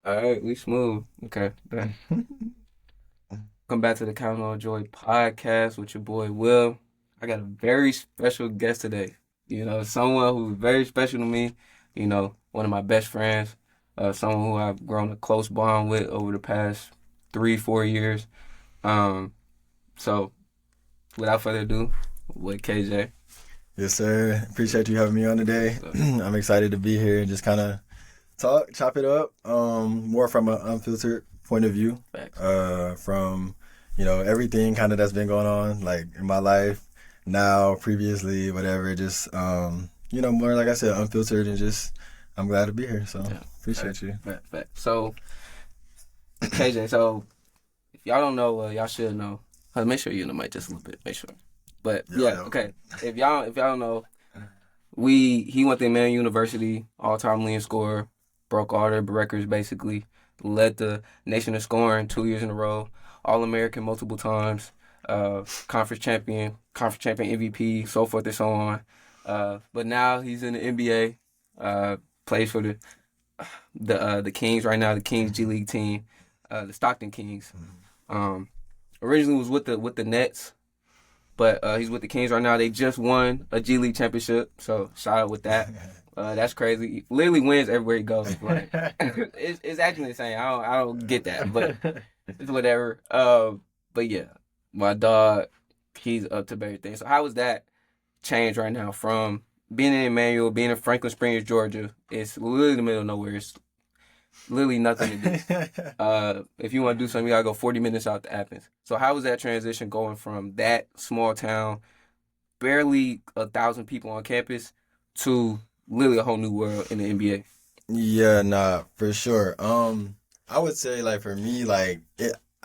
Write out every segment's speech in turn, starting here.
All right, we smooth. Okay. Welcome back to the Count on Joy podcast with your boy Will. I got a very special guest today. Someone who's very special to me. One of my best friends. Someone who I've grown a close bond with over the past 3, 4 years. Um, so without further ado, with KJ. Yes, sir. Appreciate you having me on today. So, I'm excited to be here and just kind of chop it up, more from an unfiltered point of view, facts. from, everything kind of that's been going on, like in my life now, previously, whatever, just, more, like I said, unfiltered and just, I'm glad to be here. So Yeah. appreciate you. Fact. So KJ, so if y'all don't know, y'all should know. Make sure you in the mic just a little bit. Make sure. But Yo, yeah, yo. okay. If y'all don't know, he went to Emmanuel University, all-time leading scorer, broke all their records basically, led the nation in scoring 2 years in a row, All-American multiple times, conference champion MVP, so forth and so on. But now he's in the NBA, plays for the Kings right now, the Kings G League team, the Stockton Kings. Um, Originally was with the Nets, but he's with the Kings right now. They just won a G League championship, so shout out with that. That's crazy. He literally wins everywhere he goes. Like it's actually insane. I don't get that, but it's whatever. But yeah, my dog, he's up to everything. So how was that change right now from being in Emmanuel, being in Franklin Springs, Georgia? It's literally the middle of nowhere. It's literally nothing to do. If you want to do something, you gotta go 40 minutes out to Athens. So how was that transition going from that small town, barely 1,000 people on campus, to literally a whole new world in the NBA? Yeah, nah, for sure. I would say like for me,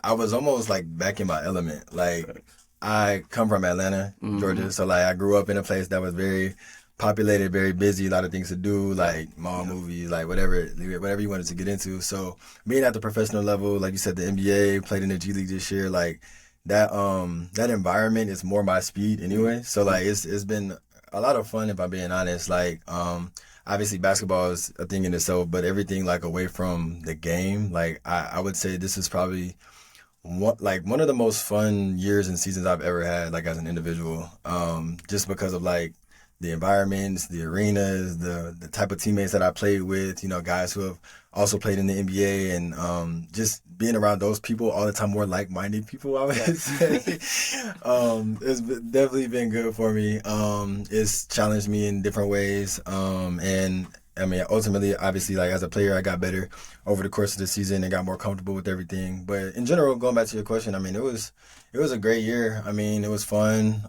I was almost like back in my element. Like I come from Atlanta, Mm-hmm. Georgia, so like I grew up in a place that was very populated, very busy, a lot of things to do, Yeah, like mall yeah, movies, like whatever you wanted to get into. So being at the professional level, like you said, the NBA, played in the G League this year, like that environment is more my speed anyway. So yeah, like it's been a lot of fun if I'm being honest. Obviously basketball is a thing in itself, but everything like away from the game, like I would say this is probably one of the most fun years and seasons I've ever had, like as an individual. Just because of like the environments, the arenas, the type of teammates that I played with, guys who have also played in the NBA, and just being around those people all the time, more like-minded people, I would yeah. say. Definitely been good for me. It's challenged me in different ways. And I mean, ultimately, obviously, like as a player, I got better over the course of the season and got more comfortable with everything. But in general, going back to your question, I mean, it was a great year. I mean, it was fun.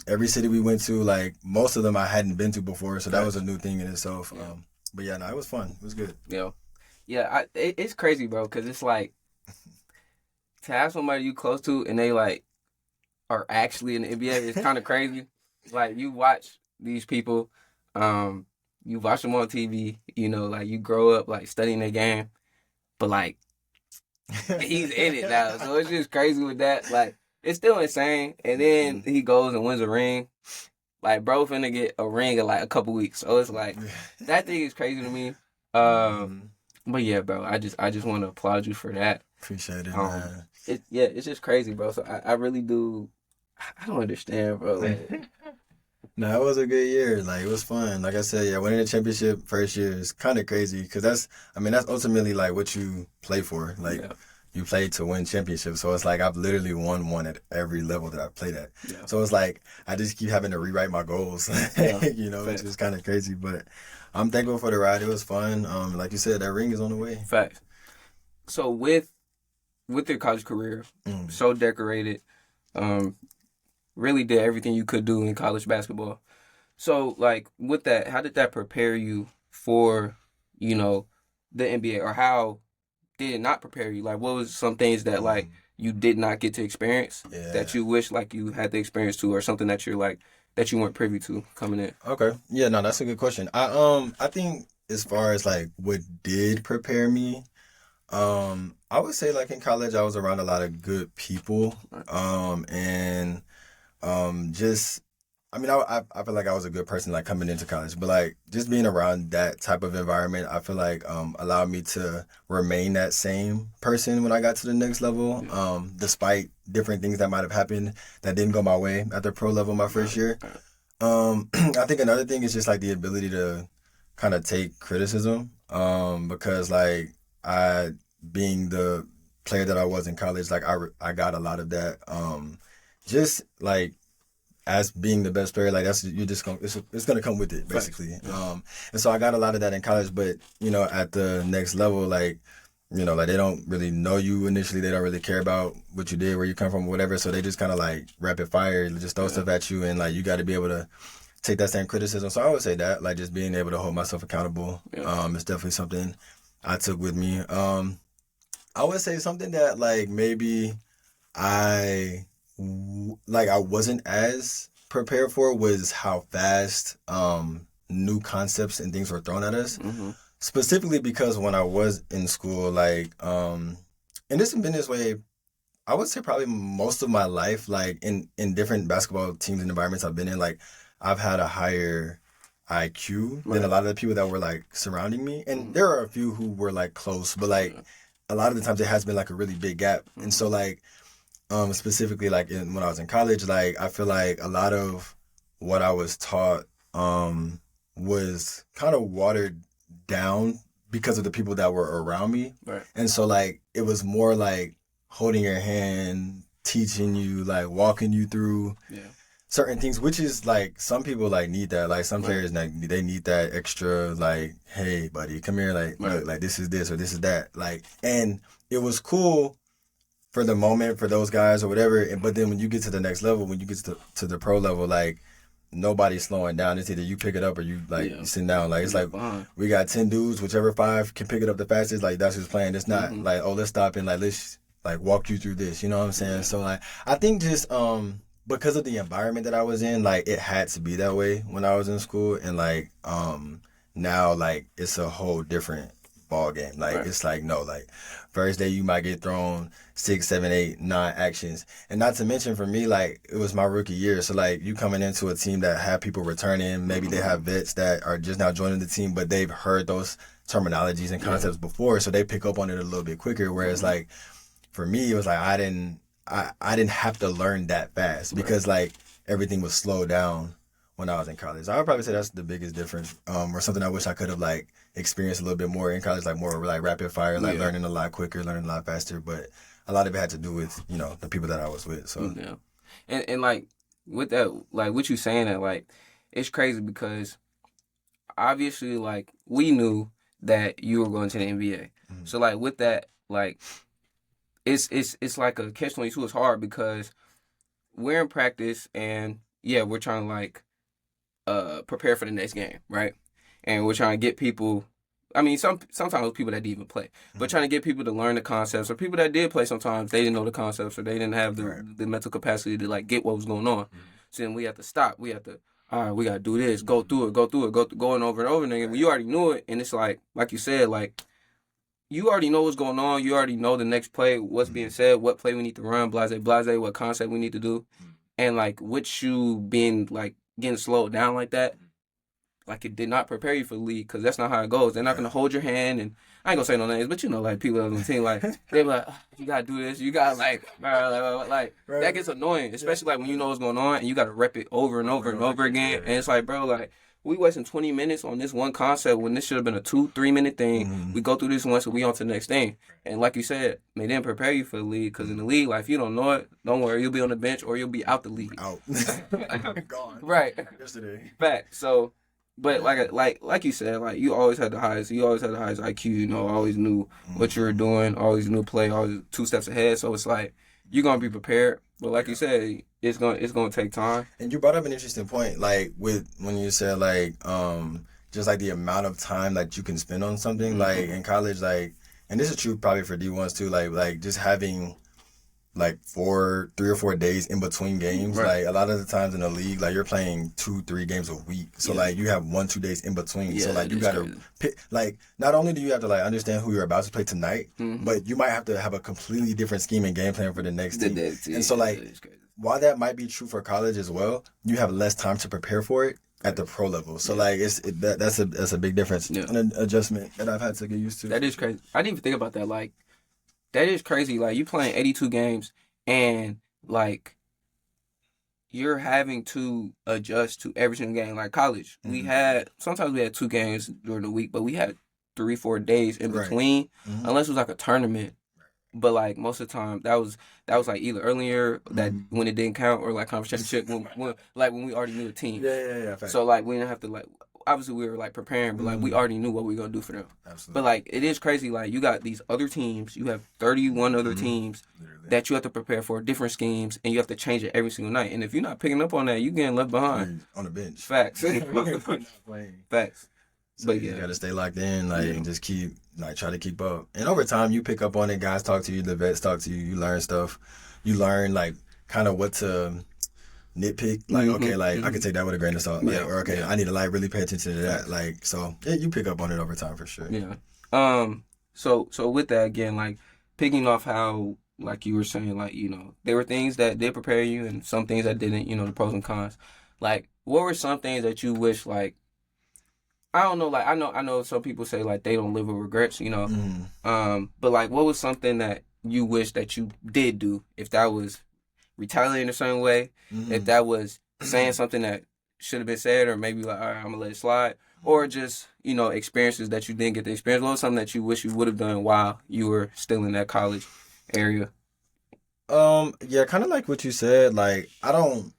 Every city we went to, like most of them I hadn't been to before, so that was a Facts. new thing in itself. Yeah, But yeah, no, it was fun. It was good. yeah, yeah. It's crazy, bro, because it's like to have somebody you close to and they like are actually in the NBA is kind of crazy. Like you watch these people, um, you watch them on TV. Like you grow up like studying their game, but like he's in it now, so it's just crazy with that. Like it's still insane. And then he goes and wins a ring. Like bro, finna get a ring in like a couple weeks. So it's like that thing is crazy to me. Um, Mhm. but yeah, bro, I just want to applaud you for that. Appreciate it, Um, man. it's just crazy, bro. So I really do. I don't understand, bro. Like, No, it was a good year. Like it was fun. Like I said, yeah, winning the championship first year is kind of crazy because I mean, that's ultimately like what you play for. Like yeah, you play to win championships. So it's like I've literally won one at every level that I've played at. yeah, So it's like I just keep having to rewrite my goals, yeah. which is Facts, kind of crazy. But I'm thankful for the ride. It was fun. Like you said, that ring is on the way. facts. So with your college career, Mm. so decorated, um, really did everything you could do in college basketball. So like with that, how did that prepare you for, you know, the NBA, or how did it not prepare you? Like what was some things that like Mm. you did not get to experience that Yeah. you wish like you had the experience to, or something that you're like that you weren't privy to coming in? Okay. Yeah, no, that's a good question. I think as far as like what did prepare me, I would say like in college I was around a lot of good people. And just I mean, I feel like I was a good person like coming into college, but like just being around that type of environment, I feel like allowed me to remain that same person when I got to the next level. Yeah. Despite different things that might have happened that didn't go my way at the pro level my first year. I think another thing is just like the ability to kind of take criticism. Because like I being the player that I was in college, like I got a lot of that. Just like as being the best player, like that's you're just gonna it's gonna come with it basically. And so I got a lot of that in college, but you know at the next level, like you know like they don't really know you initially, they don't really care about what you did, where you come from, whatever. So they just kind of like rapid fire, just throw stuff at you, and like you got to be able to take that same criticism. So I would say that like just being able to hold myself accountable, is definitely something I took with me. I would say something that like maybe I I wasn't as prepared for was how fast new concepts and things were thrown at us. Mm-hmm. Specifically because when I was in school, like and this has been this way I would say probably most of my life, like in different basketball teams and environments I've been in, like I've had a higher IQ than a lot of the people that were like surrounding me. And there are a few who were like close, but like a lot of the times it has been like a really big gap. And so like specifically like when I was in college, like I feel like a lot of what I was taught was kind of watered down because of the people that were around me. Right. And so like it was more like holding your hand, teaching you, like walking you through certain things, which is like some people like need that. Like some players like they need that extra like, hey buddy, come here, like look, like this is this or this is that. Like, and it was cool for the moment for those guys or whatever. But then when you get to the next level, when you get to the pro level, like nobody's slowing down. It's either you pick it up or you like you sit down. Like it's like we got 10 dudes, whichever 5 can pick it up the fastest. Like that's who's playing. It's not like, oh, let's stop and like let's like walk you through this. You know what I'm saying? So like I think just because of the environment that I was in, like it had to be that way when I was in school, and like now like it's a whole different ball game. Like it's like no, like first day you might get thrown 6, 7, 8, 9 actions, and not to mention for me like it was my rookie year, so like you coming into a team that have people returning, maybe they have vets that are just now joining the team, but they've heard those terminologies and concepts before, so they pick up on it a little bit quicker. Whereas like for me, it was like I didn't have to learn that fast because like everything was slowed down when I was in college. I would probably say that's the biggest difference, or something I wish I could have like experienced a little bit more in college, like more like rapid fire, like learning a lot quicker, learning a lot faster. But a lot of it had to do with, you know, the people that I was with. So and like with that, like what you saying that like it's crazy because obviously like we knew that you were going to the NBA. So like with that, like it's like a catch-22. It's hard because we're in practice and we're trying to like prepare for the next game, right? And we're trying to get people. I mean, sometimes people that didn't even play, but trying to get people to learn the concepts, or people that did play. Sometimes they didn't know the concepts, or they didn't have the mental capacity to like get what was going on. So then we have to stop. We have to, all right, we gotta do this, go through it, going over and over again. You already knew it, and it's like you said, like you already know what's going on. You already know the next play, what's being said, what play we need to run, blase, what concept we need to do, and like with you being like getting slowed down like that. Like, it did not prepare you for the league because that's not how it goes. They're not going to hold your hand. And I ain't going to say no names, but you know, like, people on the team, like, they're like, oh, you got to do this. You got to, like, that gets annoying, especially, like, when you know what's going on and you got to rep it over and over and over again. And it's like, bro, like, we wasting 20 minutes on this one concept when this should have been a 2-3 minute thing. We go through this once and we on to the next thing. And like you said, they didn't prepare you for the league because in the league, like, if you don't know it, don't worry, you'll be on the bench or you'll be out the league. Out. Gone. Right. Yesterday. Fact. So... But like you said, like you always had the highest IQ. You know, always knew what you were doing, always knew play, always 2 steps ahead. So it's like you're gonna be prepared. But like you said, it's gonna take time. And you brought up an interesting point, like with when you said like just like the amount of time that you can spend on something, like in college, like, and this is true probably for D1s too, like just having like 3 or 4 days in between games. Like a lot of the times in the league, like you're playing 2-3 games a week. So like you have 1-2 days in between. So like you gotta pick, like not only do you have to like understand who you're about to play tonight, but you might have to have a completely different scheme and game plan for the next team. And so like while that might be true for college as well, you have less time to prepare for it at the pro level. So like that's a big difference, Yeah. an adjustment that I've had to get used to. That is crazy. I didn't even think about that. Like, that is crazy. Like, you playing 82 games and, like, you're having to adjust to every single game. Like college, sometimes we had 2 games during the week, but we had 3-4 days in Right. between, Mhm. unless it was like a tournament. But like most of the time, that was like either earlier that when it didn't count, or like conference championship when we already knew the team. Yeah. Fact. So like we didn't have to like, obviously we were like preparing, but like we already knew what we were gonna do for them. Absolutely. But like it is crazy. Like you got these other teams, you have 31 other teams Literally. that you have to prepare for, different schemes, and you have to change it every single night. And if you're not picking up on that, you getting left behind. On the bench. Facts. Playing. Facts. So But you yeah. gotta stay locked in, like, and just try to keep up. And over time, you pick up on it. Guys talk to you, the vets talk to you. You learn stuff. You learn like kind of what to nitpick. Like, okay, like I can take that with a grain of salt. Like, Yeah. or okay, I need to like really pay attention to that. Like, so yeah, you pick up on it over time for sure. Yeah. So with that again, like picking off how like you were saying, like, you know, there were things that did prepare you and some things that didn't, you know, the pros and cons. Like, what were some things that you wish, like, I don't know, like I know some people say like they don't live with regrets, you know. But like what was something that you wish that you did do, if that was retaliating a certain way, if that was saying something that should have been said, or maybe like, all right, I'm gonna let it slide, or just, you know, experiences that you didn't get to experience. What was something that you wish you would have done while you were still in that college area? Yeah, kind of like what you said. Like, I don't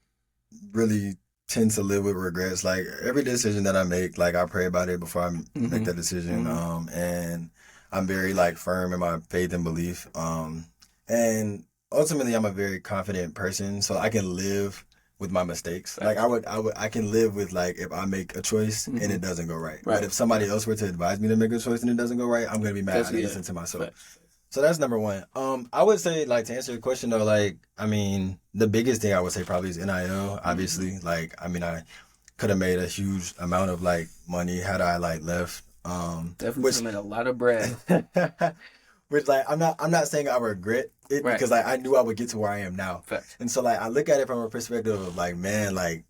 really tend to live with regrets. Like, every decision that I make, like, I pray about it before I make that decision. And I'm very like firm in my faith and belief. And ultimately, I'm a very confident person, so I can live with my mistakes. Like, I can live with, like, if I make a choice and it doesn't go right. But if somebody else were to advise me to make a choice and it doesn't go right, I'm gonna be mad. I didn't listen to myself. So that's number one. I would say, like, to answer your question though, like, I mean, the biggest thing I would say probably is NIL. Obviously, like, I mean, I could have made a huge amount of like money had I like left. Definitely made a lot of bread. Which, like, I'm not saying I regret it, because like I knew I would get to where I am now. Facts. And so like I look at it from a perspective of like, man, like,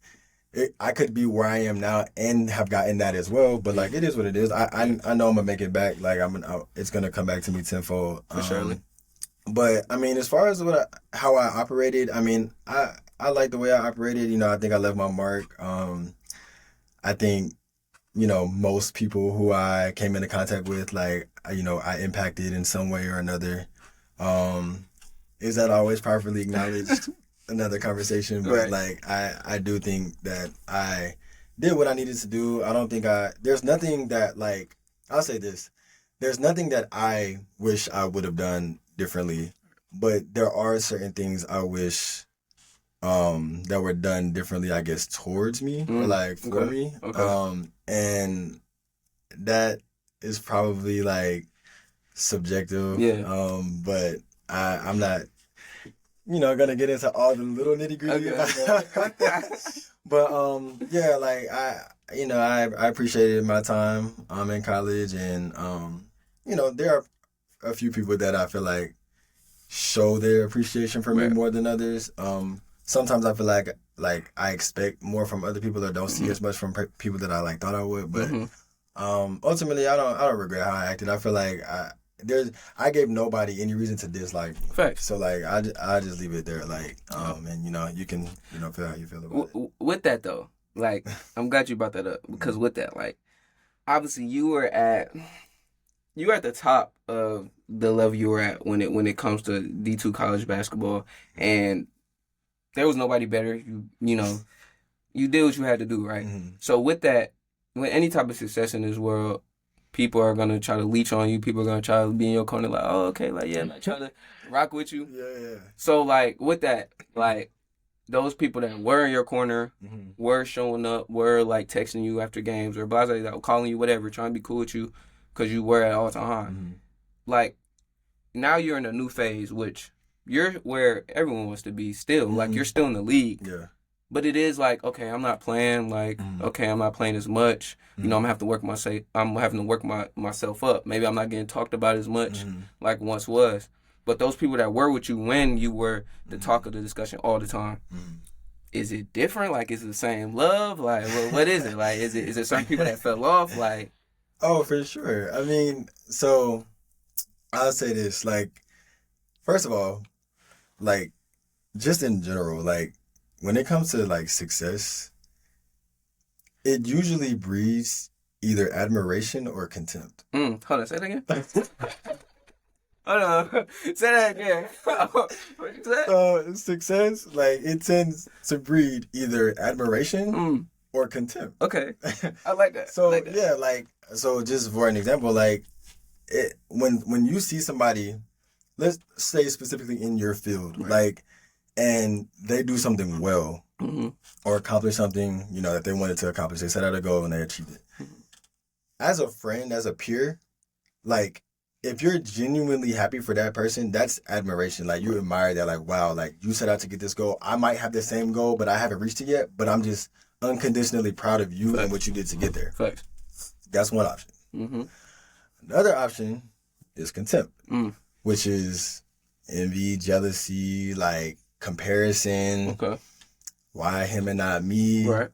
I could be where I am now and have gotten that as well, but like it is what it is. I know I'm gonna make it back. Like it's gonna come back to me tenfold. For sure. But I mean, as far as how I operated, I mean, I like the way I operated. You know, I think I left my mark. I think, you know, most people who I came into contact with, like, you know, I impacted in some way or another. Is that always properly acknowledged? Another conversation, but like I do think that I did what I needed to do. I don't think there's nothing that, like, I'll say this, there's nothing that I wish I would have done differently, but there are certain things I wish that were done differently, I guess, towards me or like for me. And that is probably like subjective. Yeah. But I'm not, you know, gonna get into all the little nitty gritty. But yeah, like I appreciated my time in college, and you know, there are a few people that I feel like show their appreciation for me more than others. Sometimes I feel like I expect more from other people or don't see as much from people that I like thought I would. But ultimately, I don't regret how I acted. I feel like I gave nobody any reason to dislike me. Facts. So like I just leave it there, like, and you know, you can, you know, feel how you feel about it. With that though, like, I'm glad you brought that up, because with that, like, obviously you were at the top of the level you were at when it comes to D2 college basketball, and there was nobody better. You know, you did what you had to do, right? So with that, with any type of success in this world, people are gonna try to leech on you. People are gonna try to be in your corner, like, oh, okay, like, yeah, like, trying to rock with you. Yeah. So like with that, like, those people that were in your corner, were showing up, were like texting you after games, or blah, blah, blah, calling you, whatever, trying to be cool with you, because you were at all time. Like, now you're in a new phase, which you're where everyone wants to be still. Like, you're still in the league. Yeah. But it is like, okay, I'm not playing. Like, okay, I'm not playing as much. You know, I'm having to work myself up. Maybe I'm not getting talked about as much like once was. But those people that were with you when you were the talk of the discussion all the time, is it different? Like, is it the same love? Like, what is it? Like, is it certain people that fell off? Like, Oh, for sure. I mean, so I'll say this, like, first of all, like, just in general, like, when it comes to like success, it usually breeds either admiration or contempt. hold on, say that again. Hold on, say that again. What you said? So success, like, it tends to breed either admiration Mm, or contempt. okay, I like that. So I like that. yeah, like, so just for an example, like, when you see somebody, let's say specifically in your field, Right. like, and they do something well Mm-hmm. or accomplish something, you know, that they wanted to accomplish. They set out a goal and they achieved it. Mhm. As a friend, as a peer, like, if you're genuinely happy for that person, that's admiration. Like, you admire that, like, wow, like, you set out to get this goal. I might have the same goal, but I haven't reached it yet. But I'm just unconditionally proud of you and what you did to get there. Facts. That's one option. Mm-hmm. Another option is contempt, Mm. which is envy, jealousy, like comparison. Okay. Why him and not me? Right.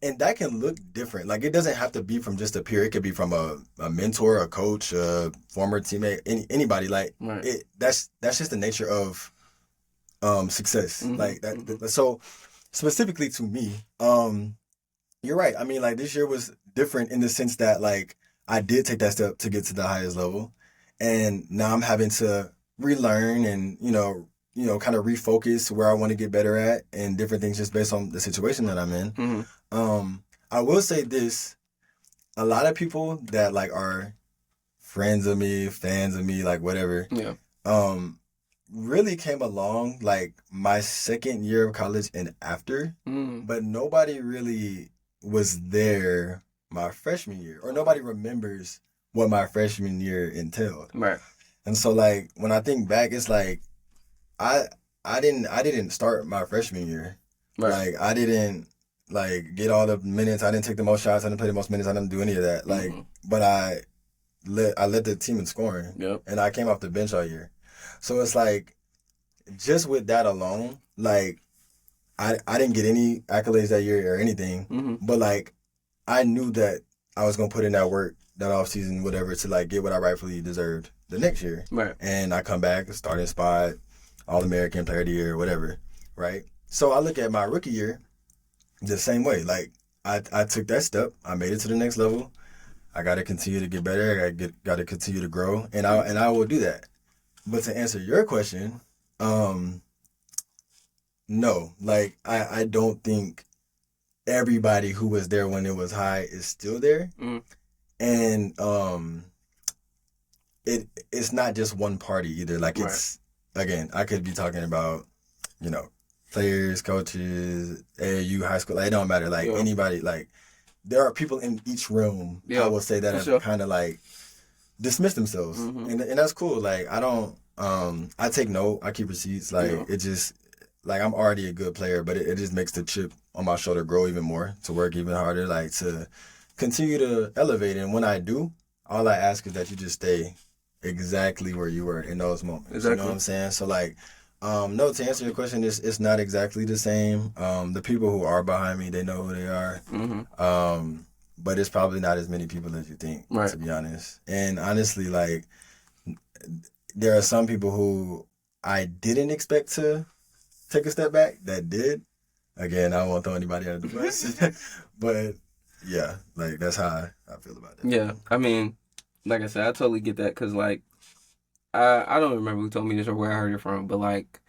And that can look different. Like, it doesn't have to be from just a peer. It could be from a mentor, a coach, a former teammate, anybody. Like, Right. that's just the nature of success. Mhm, Like that. So specifically to me, you're right. I mean, like, this year was different in the sense that, like, I did take that step to get to the highest level, and now I'm having to relearn and kind of refocus where I want to get better at and different things just based on the situation that I'm in. Mm-hmm. I will say this: a lot of people that, like, are friends of me, fans of me, like, whatever, Yeah. really came along like my second year of college and after, Mm. but nobody really was there my freshman year, or nobody remembers what my freshman year entailed. Right. And so, like, when I think back, it's like I didn't start my freshman year. Right. Like, I didn't, like, get all the minutes. I didn't take the most shots. I didn't play the most minutes. I didn't do any of that. Like, Mhm. but I led the team in scoring, Yep. and I came off the bench all year. So it's like, just with that alone, like, I didn't get any accolades that year or anything, Mm-hmm. but, like, I knew that I was gonna put in that work, that off season, whatever, to, like, get what I rightfully deserved the next year. Right. And I come back, starting spot, All-American, Player of the Year, whatever, right? So I look at my rookie year the same way. Like, I took that step. I made it to the next level. I got to continue to get better. I got to continue to grow, and I will do that. But to answer your question, no. Like, I don't think everybody who was there when it was high is still there. Mm. And it's not just one party either. Like, Right. it's, again, I could be talking about, players, coaches, AAU, high school. Like, it don't matter. Like, Yeah. anybody, like, there are people in each room, Yeah, I will say, that for have sure. kind of, like, dismissed themselves. Mhm. And that's cool. Like, I don't, I take note. I keep receipts. Like, Yeah. it just, like, I'm already a good player, but it just makes the chip on my shoulder grow even more, to work even harder, like, to continue to elevate. And when I do, all I ask is that you just stay exactly where you were in those moments. You Exactly. know what I'm saying? So, like, no, to answer your question, it's not exactly the same. The people who are behind me, they know who they are. Mm-hmm. But it's probably not as many people as you think, Right. to be honest. And honestly, like, there are some people who I didn't expect to take a step back that did. Again, I won't throw anybody under the bus. But yeah, like, that's how I feel about that. Yeah. I mean, like I said, I totally get that because, like, I don't remember who told me this or where I heard it from, but, like,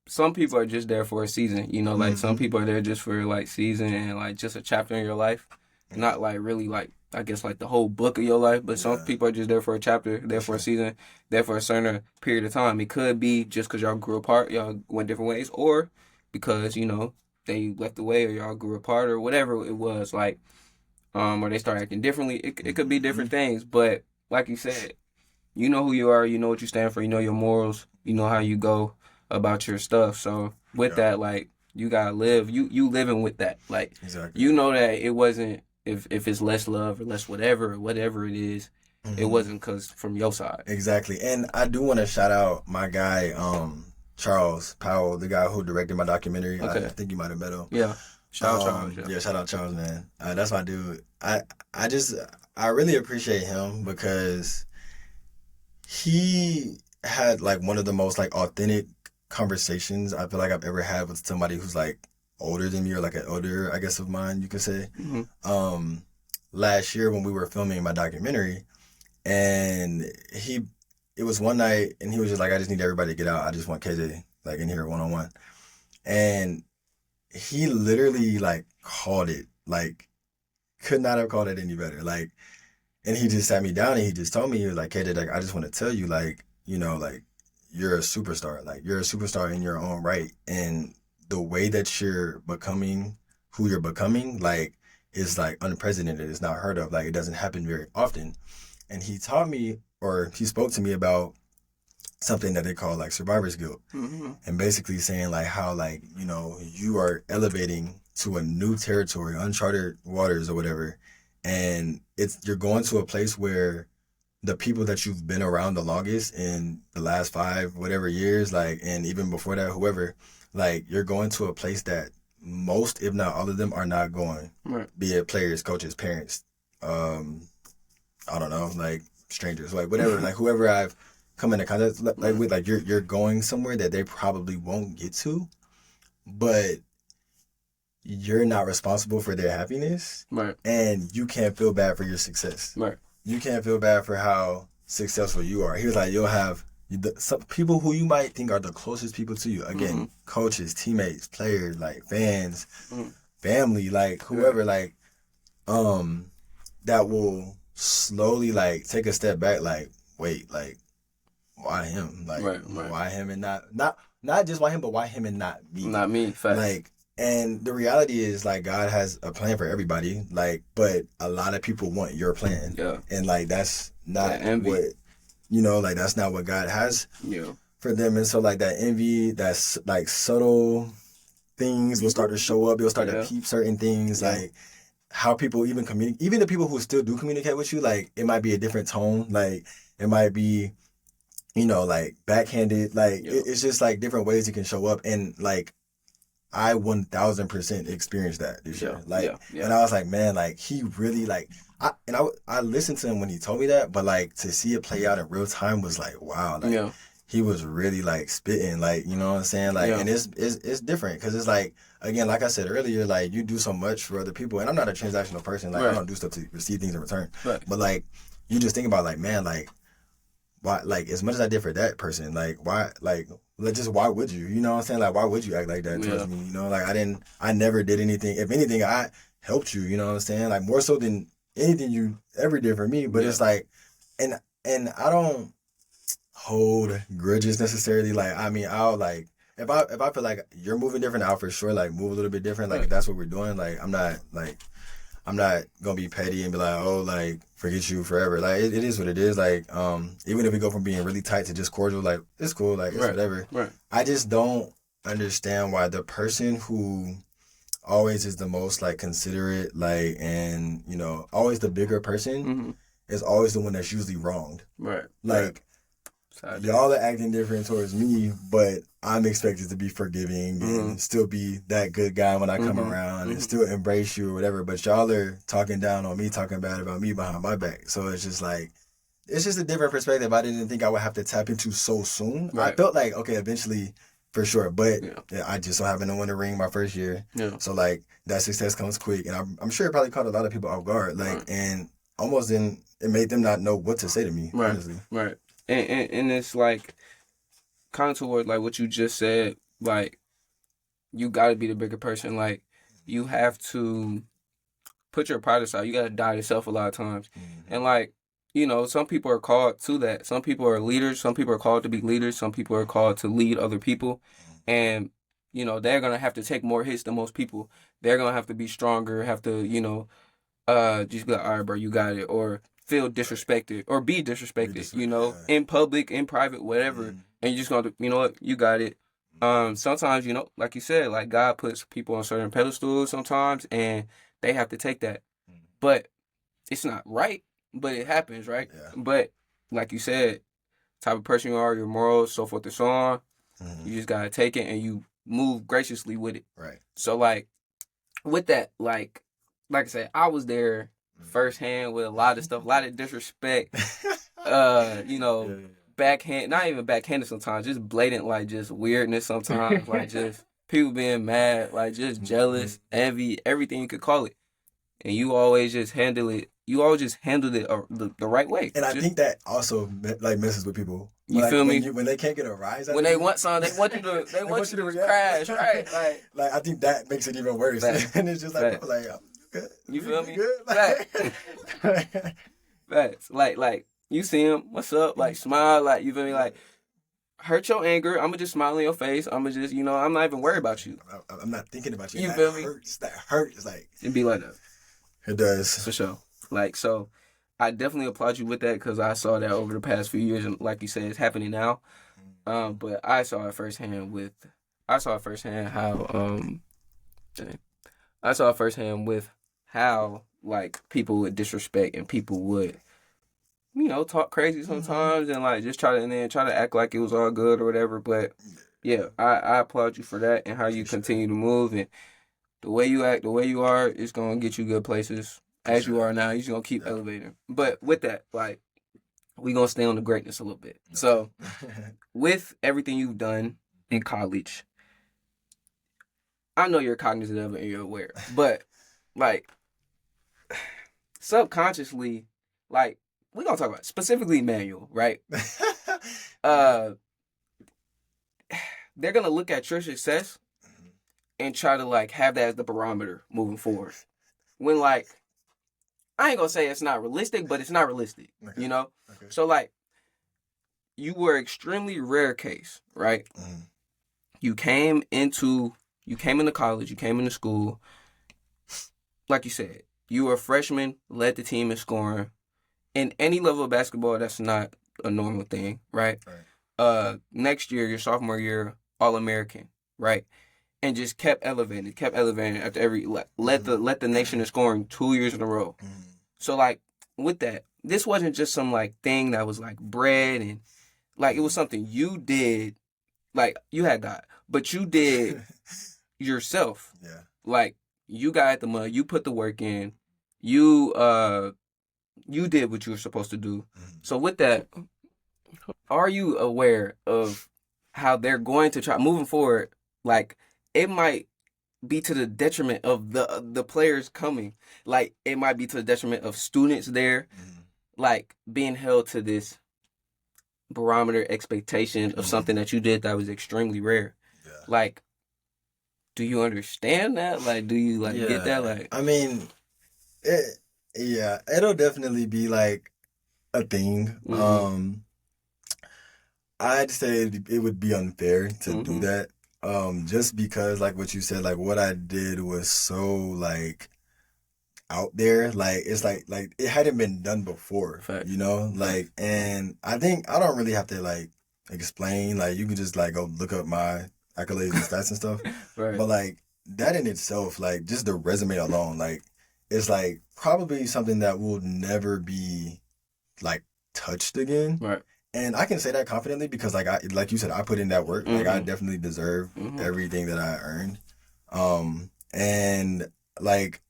some people are just there for a season. Like, some Mhm. people are there just for, like, season and, like, just a chapter in your life. Not, like, really, like, I guess, like, the whole book of your life, but some Yeah. people are just there for a chapter, there for a season, there for a certain period of time. It could be just because y'all grew apart, y'all went different ways, or because, they left away or y'all grew apart or whatever it was, like, or they start acting differently. It could be different things, but like you said, you know who you are, you know what you stand for, you know your morals, you know how you go about your stuff. So with Yeah. that, like, you gotta live, you living with that. Like, Exactly. you know that it wasn't, if it's less love or less whatever it is, It wasn't because from your side. Exactly. And I do want to shout out my guy, Charles Powell, the guy who directed my documentary. Okay. I think you might have met him. Yeah. Shout out Charles. Yeah, shout out Charles, man. That's my dude. I really appreciate him because he had like one of the most like authentic conversations I feel like I've ever had with somebody who's like older than me, or like an older, I guess, of mine, you could say. Last year when we were filming my documentary, and it was one night, and he was just like, I just need everybody to get out. I just want KJ like in here one-on-one. And he literally like called it, like could not have called it any better. Like, and he just sat me down and he just told me, he was like, KJ, like, I just want to tell you, like, you know, like, you're a superstar. Like, you're a superstar in your own right. And the way that you're becoming who you're becoming, like, is like unprecedented. It's not heard of. Like, it doesn't happen very often. And he taught me, or he spoke to me about something that they call like survivor's guilt. And basically saying like how, like, you know, you are elevating to a new territory, uncharted waters or whatever. And you're going to a place where the people that you've been around the longest in the last 5 whatever years, like, and even before that, whoever, like, you're going to a place that most, if not all of them, are not going. Right. Be it players, coaches, parents, I don't know, like strangers, like whatever, like whoever I've come into contact like with, like you're going somewhere that they probably won't get to, but you're not responsible for their happiness. Right. And you can't feel bad for your success. Right. You can't feel bad for how successful you are. He was like, you'll have some people who you might think are the closest people to you. Again, coaches, teammates, players, like fans, family, like whoever, like, that will slowly like take a step back, like, wait, like, why him? Like, why him and not just why him, but why him and not me? Not me. Fact. Like, and the reality is, like, God has a plan for everybody, like, but a lot of people want your plan. Yeah. And like, that's not that envy. what, you know, like, that's not what God has for them. And so like that envy, that's like subtle things will start to show up. You'll start to peep certain things, like how people even communicate, even the people who still do communicate with you, like, it might be a different tone. Like, it might be, you know, like backhanded, like it's just like different ways it can show up. And like, I 1000% experienced that this year. Like, and I was like, man, like, he really, like, I listened to him when he told me that, but like, to see it play out in real time was like, wow, like, he was really like spitting, like, you know what I'm saying? Like, and it's different, because it's like, again, like I said earlier, like, you do so much for other people, and I'm not a transactional person. Like, I don't do stuff to receive things in return. But like, you just think about, like, man, like, why, like, as much as I did for that person, like, why, like, just why would you? You know what I'm saying? Like, why would you act like that towards me? You know, like, I never did anything. If anything, I helped you, you know what I'm saying? Like, more so than anything you ever did for me. But it's like, and I don't hold grudges necessarily. Like, I mean, I'll, like, if I feel like you're moving different, I'll for sure, like, move a little bit different. Like, if that's what we're doing, like, I'm not gonna be petty and be like, oh, like, forget you forever. Like, it is what it is. Like, even if we go from being really tight to just cordial, like, it's cool, like, it's whatever. I just don't understand why the person who always is the most, like, considerate, like, and, you know, always the bigger person is always the one that's usually wronged. Like, y'all are acting different towards me, but I'm expected to be forgiving and still be that good guy when I come around and still embrace you or whatever. But y'all are talking down on me, talking bad about me behind my back. So it's just like, it's just a different perspective I didn't think I would have to tap into so soon. I felt like, okay, eventually, for sure. But I just so happened to win the ring my first year. So like, that success comes quick. And I'm sure it probably caught a lot of people off guard. Like, and almost then it made them not know what to say to me, honestly. And it's like, kind of toward like what you just said, like, you got to be the bigger person. Like, you have to put your pride aside. You got to die to self a lot of times. And like, you know, some people are called to that. Some people are leaders. Some people are called to be leaders. Some people are called to lead other people. And, you know, they're going to have to take more hits than most people. They're going to have to be stronger, have to, you know, just be like, all right, bro, you got it. Or feel disrespected or be disrespected, you know, in public, in private, whatever. And you're just going to, you know what, you got it. Sometimes, you know, like you said, like, God puts people on certain pedestals sometimes, and they have to take that. But it's not right. but it happens, right? Yeah. But like you said, type of person you are, your morals, so forth and so on. Mm-hmm. You just gotta take it and you move graciously with it. Right. So like with that, like I said, I was there firsthand with a lot of stuff, a lot of disrespect. You know, Yeah. backhand, not even backhanded sometimes, just blatant, like just weirdness sometimes, like just people being mad, like just jealous, envy, everything you could call it. And you always just handle it. You always just handled it the right way. And I Just, think that also like messes with people. You Like feel me? when they can't get a rise out when of they you, want something, they want you to they want you to react. crash, right? Like Like I think that makes it even worse. Fact. And it's just like Fact. people like, I'm good. You feel me? Good. Fact. Facts. Like you see him, what's up? Like smile, like you feel me? Like hurt your anger. I'ma just smile in your face. I'ma just, I'm not even worried about you. I'm not thinking about you. You that feel me? hurts. That hurts. Like It'd be like that. it does. For sure. Like, so I definitely applaud you with that because I saw that over the past few years, and like you said, it's happening now. But I saw it firsthand how like people would disrespect and people would, talk crazy sometimes and like just try to act like it was all good or whatever. But yeah, I applaud you for that and how you continue to move, and the way you act, the way you are, it's gonna get you good places. As you are now, you're just gonna keep elevating. But with that, like, we gonna stay on the greatness a little bit. So, with everything you've done in college, I know you're cognizant of it and you're aware, but like subconsciously, like we gonna talk about specifically Manual, right? They're gonna look at your success and try to like have that as the barometer moving forward. When like I ain't gonna say it's not realistic, but it's not realistic, Okay. Okay. So like you were extremely rare case, right? You came into college, you came into school. Like you said, you were a freshman, led the team in scoring. In any level of basketball, that's not a normal thing, right? Next year, your sophomore year, All-American, right? And just kept elevating after every let the nation in scoring 2 years in a row. So like with that, this wasn't just some like thing that was like bred and like it was something you did, like you had God, but you did yourself. Yeah. Like you got the money, you put the work in, you did what you were supposed to do. So with that, are you aware of how they're going to try moving forward? Like it might be to the detriment of the players coming. Like it might be to the detriment of students there, like being held to this barometer expectation of something that you did that was extremely rare. Yeah. Like, do you understand that? Like, do you like get that? Like, I mean, it'll definitely be like a thing. I'd say it would be unfair to do that. Just because like what you said, like what I did was so like out there, like it's like it hadn't been done before. Fact. Like, and I think I don't really have to like explain, like you can just like go look up my accolades and stats and stuff. right. But like that in itself, like just the resume alone, like it's like probably something that will never be like touched again. Right. And I can say that confidently because like you said, I put in that work. Like I definitely deserve everything that I earned. And like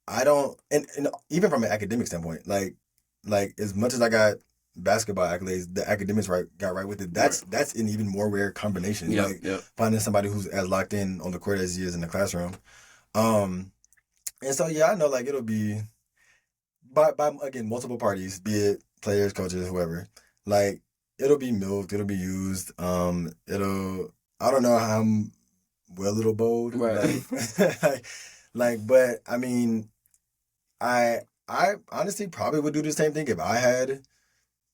I don't, and even from an academic standpoint, like as much as I got basketball accolades, the academics got right with it. That's an even more rare combination. Finding somebody who's as locked in on the court as he is in the classroom. And so yeah, I know like it'll be by again multiple parties, be it players, coaches, whoever. Like it'll be milked, it'll be used. I don't know how well it'll bode. Right. But I mean, I honestly probably would do the same thing if I had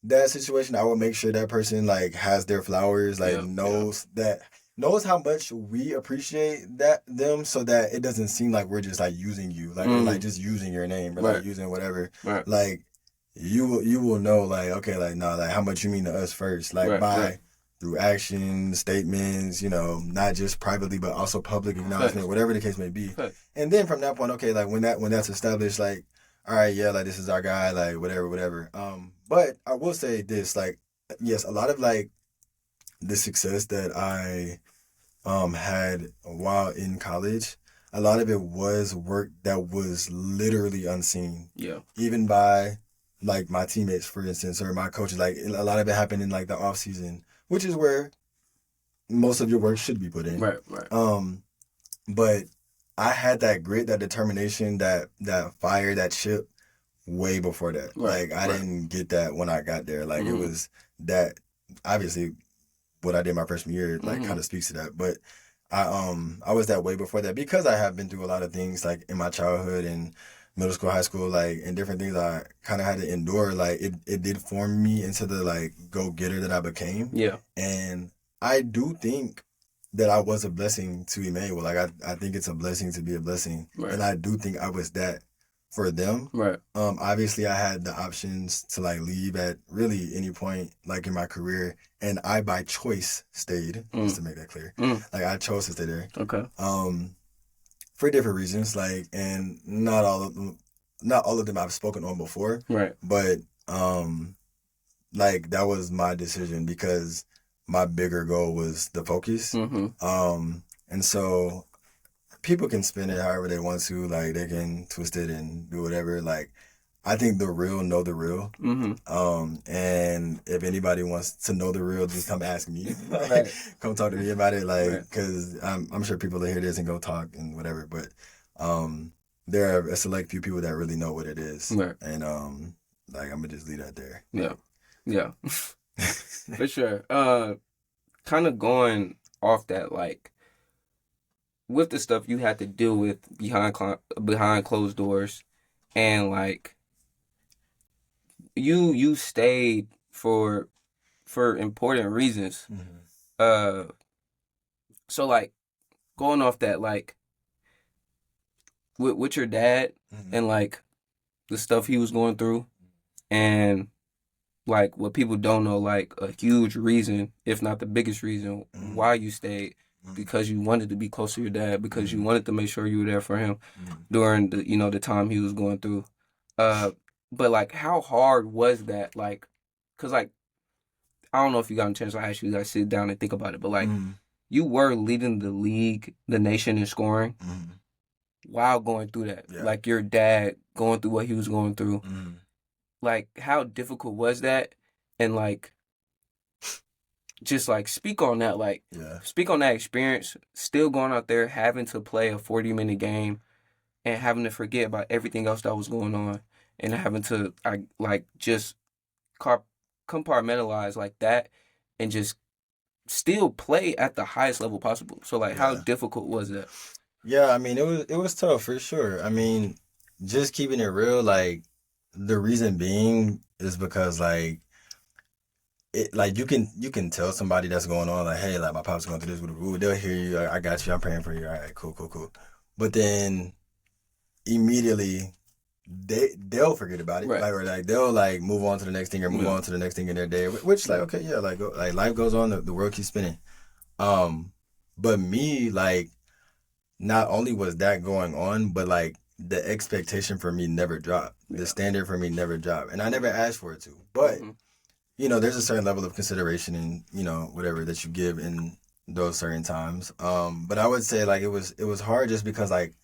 that situation. I would make sure that person like has their flowers, like knows how much we appreciate them, so that it doesn't seem like we're just like using you, like we're like just using your name or like using whatever. Right. Like you will know like okay, like no, like how much you mean to us first, like through action, statements, not just privately but also public acknowledgement, whatever the case may be. And then from that point, okay, like when that's established, like all right, yeah, like this is our guy, like whatever, whatever. But I will say this, like, yes, a lot of like the success that I had while in college, a lot of it was work that was literally unseen, Yeah. even by like my teammates, for instance, or my coaches. Like a lot of it happened in like the off season, which is where most of your work should be put in. Right. Right. But I had that grit, that determination, that fire, that chip way before that. Right. Like I Right. didn't get that when I got there. Like it Mm-hmm. was that obviously what I did my freshman year like Mm-hmm. kind of speaks to that. But I was that way before that because I have been through a lot of things like in my childhood and middle school, high school, like and different things I kind of had to endure. Like it did form me into the like go getter that I became. Yeah. And I do think that I was a blessing to Emmanuel. Like I think it's a blessing to be a blessing. Right. And I do think I was that for them. Right. Obviously I had the options to like leave at really any point like in my career, and I by choice stayed, just to make that clear. Like I chose to stay there. Okay. For different reasons, like and not all of them I've spoken on before. Right. But like that was my decision because my bigger goal was the focus. Mm-hmm. And so people can spin it however they want to, like they can twist it and do whatever. Like I think the real know the real. Mm-hmm. And if anybody wants to know the real, just come ask me. Right. Come talk to me about it, like Right. because I'm sure people will hear this and go talk and whatever. But there are a select few people that really know what it is, Right. and like I'm gonna just leave that there. Yeah. Yeah. For sure. Kind of going off that, like, with the stuff you had to deal with behind closed doors, and like you stayed for important reasons. Mm-hmm. Uh, so like going off that, like with your dad Mm-hmm. and like the stuff he was going through, and like what people don't know, like a huge reason, if not the biggest reason, Mm-hmm. why you stayed, Mm-hmm. because you wanted to be close to your dad, because you Mm-hmm. wanted to make sure you were there for him Mm-hmm. during the time he was going through. But like how hard was that? Like, cause like I don't know if you got a chance to actually like sit down and think about it, but like Mm-hmm. you were leading the nation in scoring Mm-hmm. while going through that. Yeah. Like your dad going through what he was going through. Mm-hmm. Like how difficult was that? And like just like speak on that, like Yeah. speak on that experience, still going out there having to play a 40-minute game and having to forget about everything else that was going on, and having to like just compartmentalize like that and just still play at the highest level possible. So like how Yeah. difficult was that? Yeah, I mean it was tough for sure. I mean, just keeping it real, like the reason being is because like it like you can tell somebody that's going on like, hey, like my pop's going through this with a they'll hear you, I got you, I'm praying for you, all right, cool, cool, cool. But then immediately they'll forget about it. Right. Like or like they'll like move on to the next thing or move Yeah. on to the next thing in their day. Which like okay, yeah, like like life goes on, the world keeps spinning. But me, like not only was that going on, but like the expectation for me never dropped. Yeah. The standard for me never dropped. And I never asked for it to. But, Mhm. there's a certain level of consideration and, whatever that you give in those certain times. But I would say like it was hard just because like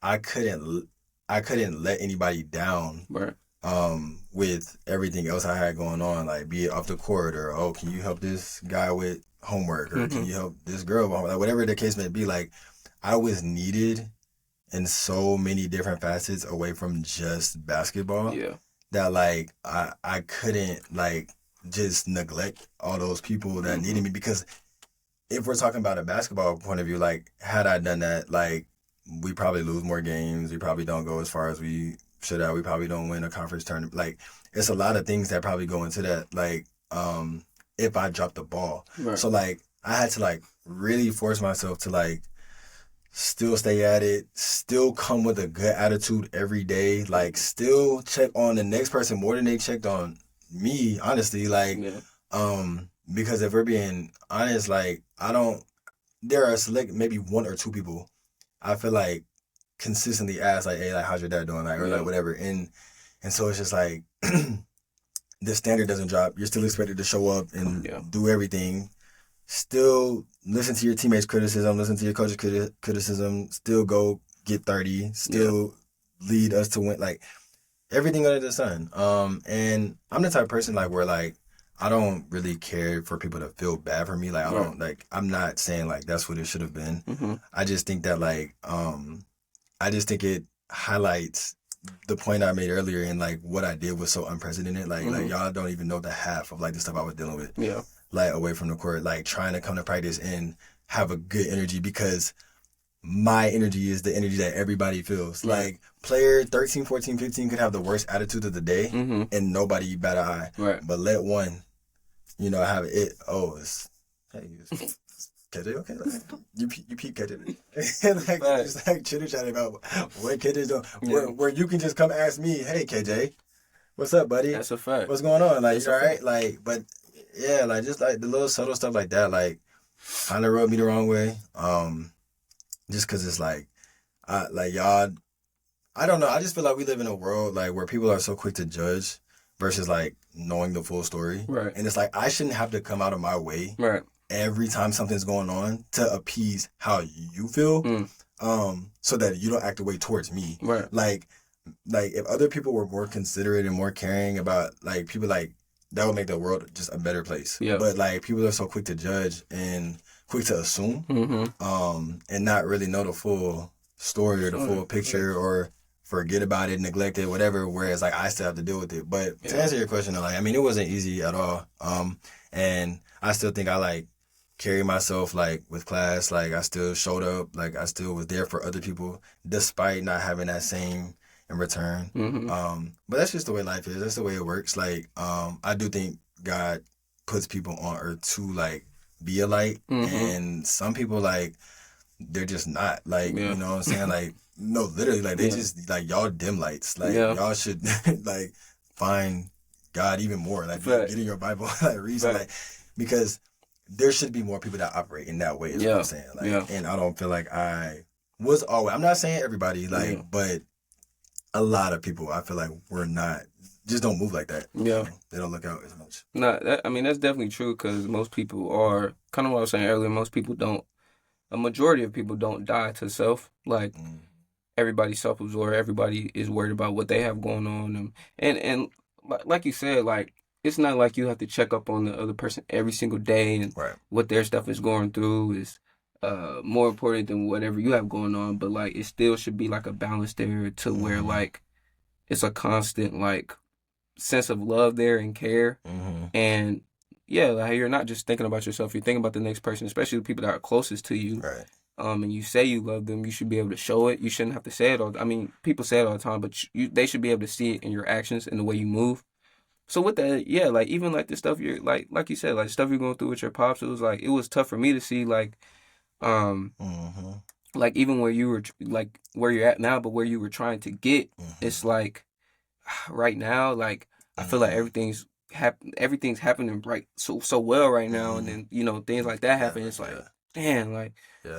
I couldn't let anybody down Right. with everything else I had going on, like be it off the court or oh, can you help this guy with homework or can Mhm. you help this girl with homework? Like whatever the case may be, like I was needed in so many different facets away from just basketball Yeah. that like I couldn't like just neglect all those people that Mhm. needed me because if we're talking about a basketball point of view, like had I done that, like we probably lose more games. We probably don't go as far as we should have. We probably don't win a conference tournament. Like it's a lot of things that probably go into that. Like if I dropped the ball, Right. so like I had to like really force myself to like still stay at it, still come with a good attitude every day, like still check on the next person more than they checked on me, honestly, like Yeah. because if we're being honest, like there are select maybe one or two people I feel like consistently ask like, hey, like how's your dad doing, like or like whatever, and so it's just like the standard doesn't drop. You're still expected to show up and do everything. Still listen to your teammates' criticism, listen to your coach's criticism. Still go get 30. Still lead us to win. Like everything under the sun. And I'm the type of person like where like I don't really care for people to feel bad for me. Like I don't like. I'm not saying like that's what it should have been. Mm-hmm. I just think that like I just think it highlights the point I made earlier, and like what I did was so unprecedented. Like like y'all don't even know the half of like the stuff I was dealing with. Yeah. Like away from the court, like trying to come to practice and have a good energy because my energy is the energy that everybody feels. Like player 13, 14, 15 could have the worst attitude of the day and nobody bat an eye. Right. But let one, you know, have it. Oh, it's hey, KJ, okay? Like, you peep KJ. Like just like chitter chatting about what KJ's doing. Where you can just come ask me, hey KJ, what's up, buddy? That's a fact. What's going on? Like, you all right? Like, but yeah, like just like the little subtle stuff like that, like kind of rubbed me the wrong way. Just cause it's like, like y'all, I don't know. I just feel like we live in a world like where people are so quick to judge versus like knowing the full story. Right. And it's like I shouldn't have to come out of my way. Right. Every time something's going on to appease how you feel, so that you don't act away towards me. Right. Like if other people were more considerate and more caring about like people, like that would make the world just a better place. Yeah. But like people are so quick to judge and quick to assume, and not really know the full story or the full picture or forget about it, neglect it, whatever. Whereas like I still have to deal with it. But to answer your question, like I mean, it wasn't easy at all. And I still think I like carry myself like with class. Like I still showed up. Like I still was there for other people despite not having that same in return. But that's just the way life is. That's the way it works. Like I do think God puts people on earth to like be a light, and some people like they're just not like you know what I'm saying. Like no, literally like they just like y'all dim lights. Like y'all should like find God even more. Like get in your Bible, like read like because there should be more people that operate in that way. Is what I'm saying. Like and I don't feel like I was always. I'm not saying everybody like, but a lot of people I feel like we're not. Just don't move like that. Yeah. They don't look out as much. No, I mean, that's definitely true because most people are, kind of what I was saying earlier, most people don't, a majority of people don't die to self. Like, everybody's self-absorbed. Everybody is worried about what they have going on. And like you said, like, it's not like you have to check up on the other person every single day and what their stuff is going through is more important than whatever you have going on. But, like, it still should be, like, a balance there to where, like, it's a constant, like, sense of love there and care, and like you're not just thinking about yourself, you're thinking about the next person, especially the people that are closest to you, and you say you love them, you should be able to show it. You shouldn't have to say it all. I mean, people say it all the time, but they should be able to see it in your actions and the way you move. So with that, like even like the stuff you're like you said, like stuff you're going through with your pops, it was tough for me to see, like like even where you were like where you're at now, but where you were trying to get, it's like right now, like I feel like everything's happening right so well right now, and then you know things like that happen. It's like damn, like,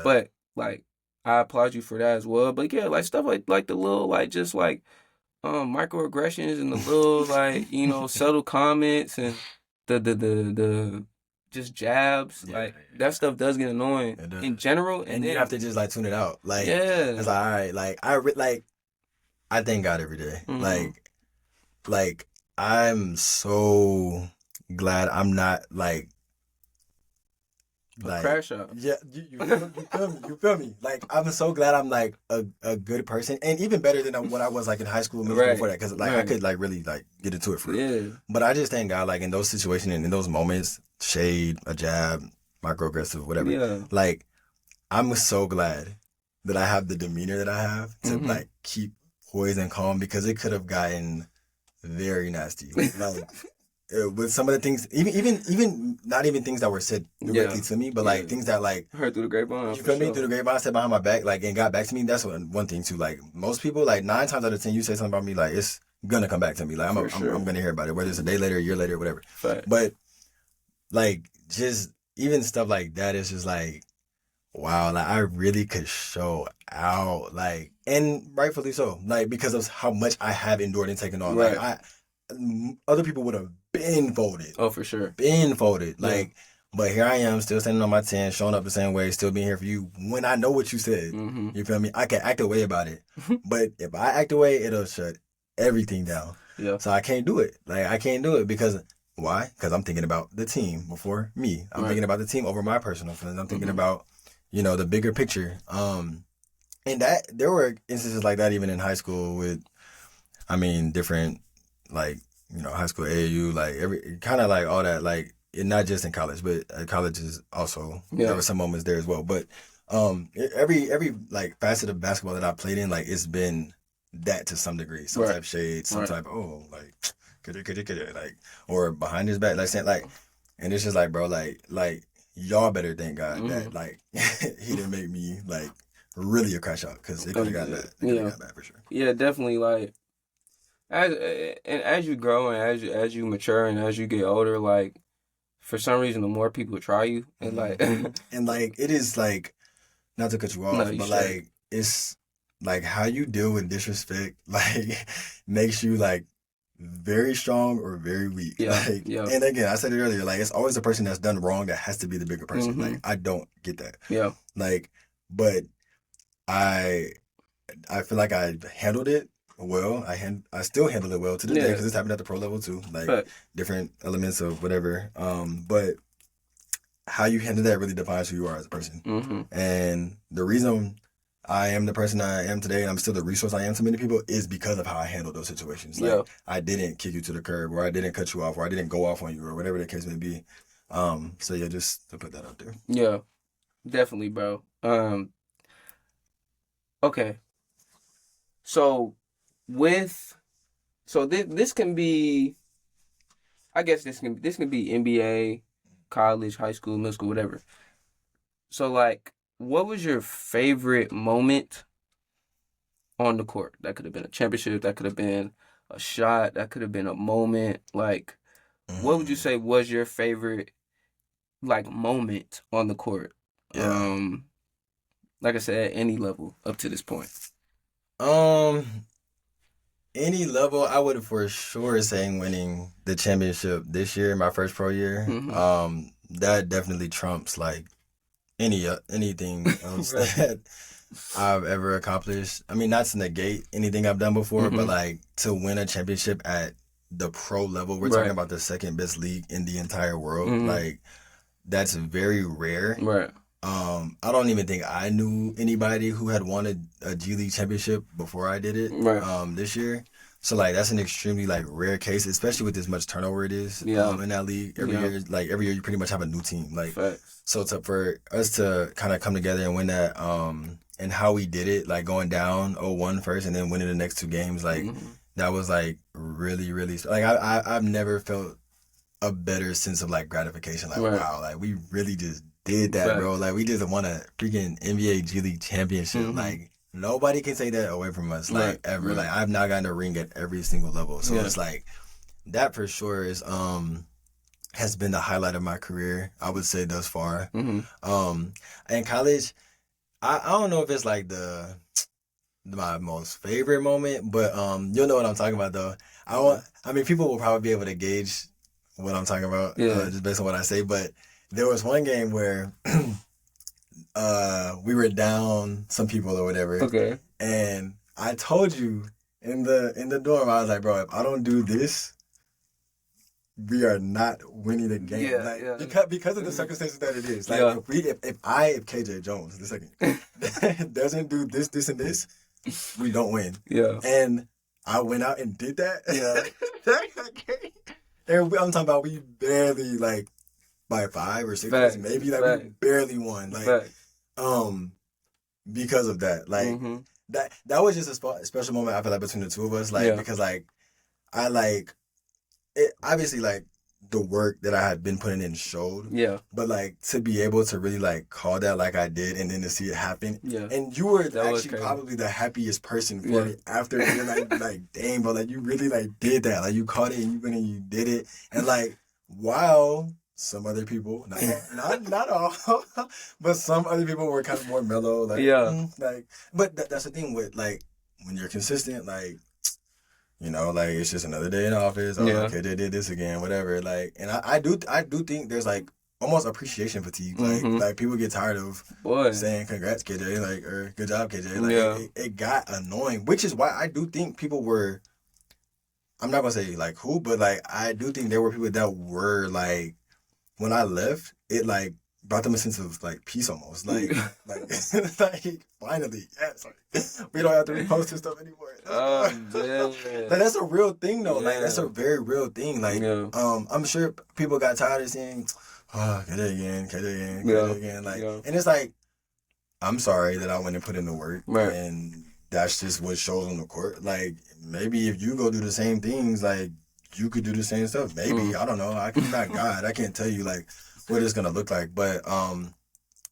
but like I applaud you for that as well. But yeah, like stuff like the little like just like microaggressions and the little like you know subtle comments and the just jabs, like that stuff does get annoying in general, and you have to just like tune it out. Like it's like all right, like I thank God every day, like I'm so glad I'm not like crash out. Yeah, you feel me? Like I'm so glad I'm like a good person, and even better than what I was like in high school before that, because like I could like really like get into it for real. But I just thank God like in those situations and in those moments, shade, a jab, microaggressive, whatever. Like I'm so glad that I have the demeanor that I have to like keep poised and calm, because it could have gotten very nasty. Like with some of the things, even not even things that were said directly to me, but like things that like heard through the grapevine. You feel me? Through the grapevine, said behind my back, like and got back to me. That's one thing too. Like most people, like 9 times out of 10, you say something about me, like it's gonna come back to me. Like I'm gonna hear about it, whether it's a day later, a year later, whatever. But like just even stuff like that is just like wow, like I really could show out, like, and rightfully so, like because of how much I have endured and taken on. Like Right. other people would have Oh, for sure. been folded, Yeah. like. But here I am, still standing on my 10, showing up the same way, still being here for you when I know what you said. Mm-hmm. You feel me? I can act away about it, but if I act away, it'll shut everything down. Yeah. So I can't do it. Like I can't do it because why? Because I'm thinking about the team before me. I'm Right. thinking about the team over my personal feelings. I'm thinking Mhm. about, the bigger picture. And that there were instances like that even in high school with, I mean, different like high school AAU, like every kind of like all that, like not just in college, but college is also Yeah. there were some moments there as well. But every like facet of basketball that I played in, like it's been that to some degree, some Right. type of shade, some Right. type like could it like or behind his back, like saying like, and it's just like bro, like y'all better thank God that Mhm. like he didn't make me like really a crash out because it could have got bad. It could Yeah. have got bad for sure. Yeah, definitely. Like as you grow and as you mature and as you get older, like for some reason, the more people try you and like And like it is like not to cut you off, no, you but straight. like it's like how you deal with disrespect like makes you like very strong or very weak. Yeah, Like yeah. and again, I said it earlier, like it's always the person that's done wrong that has to be the bigger person. Mhm. Like I don't get that. Yeah, Like but I feel like I handled it well. I still handle it well to this day yeah. because it's happened at the pro level too. Like But different elements of whatever. But how you handle that really defines who you are as a person. hmm And the reason I am the person I am today and I'm still the resource I am to many people is because of how I handled those situations. Like Yeah. I didn't kick you to the curb or I didn't cut you off or I didn't go off on you or whatever the case may be. So yeah, just to put that out there. Yeah, definitely, bro. Okay. So this can be, I guess this can be NBA, college, high school, middle school, whatever. So like, what was your favorite moment on the court? That could have been a championship, that could have been a shot, that could have been a moment. Like, what would you say was your favorite like moment on the court? Yeah. Like I said, at any level up to this point. Any level, I would for sure say winning the championship this year, my first pro year. Mhm. That definitely trumps like anything else Right. that I've ever accomplished. I mean, not to negate anything I've done before, but Mhm. like to win a championship at the pro level, we're Right. talking about the second best league in the entire world. Mhm. Like that's very rare. Right. I don't even think I knew anybody who had won a G League championship before I did it. Right. This year. So like that's an extremely like rare case, especially with as much turnover it is. Yeah. In that league every Yeah. year, like every year you pretty much have a new team. Like Facts. so for us to kind of come together and win that, and how we did it, like going down 0-1 first and then winning the next two games, like Mhm. that was like really, really like I've never felt a better sense of like gratification. Like Right. wow, like we really just did that, Facts. bro. Like we just won a freaking NBA G League championship. Mhm. Like nobody can take that away from us, like Right. ever. Right. Like I've now gotten a ring at every single level. So Yeah. it's like that for sure is has been the highlight of my career, I would say thus far. Mhm. In college, I don't know if it's like my most favorite moment, but you'll know what I'm talking about though. I mean people will probably be able to gauge what I'm talking about, Yeah. just based on what I say, but there was one game where we were down some people or whatever, Okay. and I told you in the dorm, I was like, bro, if I don't do this, we are not winning the game. Yeah, like yeah. because of the circumstances that it is. Like Yeah. if KJ Jones the second doesn't do this and this, we don't win. Yeah. And I went out and did that. Yeah. And I'm talking about we barely like by 5 or 6 Facts. maybe like we Facts. barely won. Like Facts. because of that. Like Mhm. that was just a special moment I feel like between the two of us. Like Yeah. because like I like it obviously like the work that I had been putting in showed. Yeah. But like to be able to really like call that like I did and then to see it happen. Yeah. And you were That was actually crazy. probably the happiest person for Yeah. it after and you're like dang bro, like you really like did that. Like you caught it and you went and you did it. And like wow, some other people, not all, but some other people were kind of more mellow. Like, Yeah. like, but that's the thing with like when you're consistent, like. Like it's just another day in the office. Oh, Yeah. okay, they did this again, whatever. Like, and I do think there's like almost appreciation fatigue. Like people get tired of Boy. saying congrats, KJ, like or good job, KJ. Like Yeah. it got annoying, which is why I do think people were. I'm not gonna say like who, but like I do think there were people that were like when I left, it like brought them a sense of like peace almost. Like like finally, yes. Like, we don't have to repost this stuff anymore. Oh, man. Like that's a real thing though. Yeah. Like that's a very real thing. Like Yeah. I'm sure people got tired of saying, oh, get it again, get it again, get Yeah. it again. Like Yeah. and it's like, I'm sorry that I went and put in the work. Right. And that's just what shows on the court. Like maybe if you go do the same things, like you could do the same stuff. Maybe. I don't know. I'm not God. I can't tell you like what it's gonna look like. But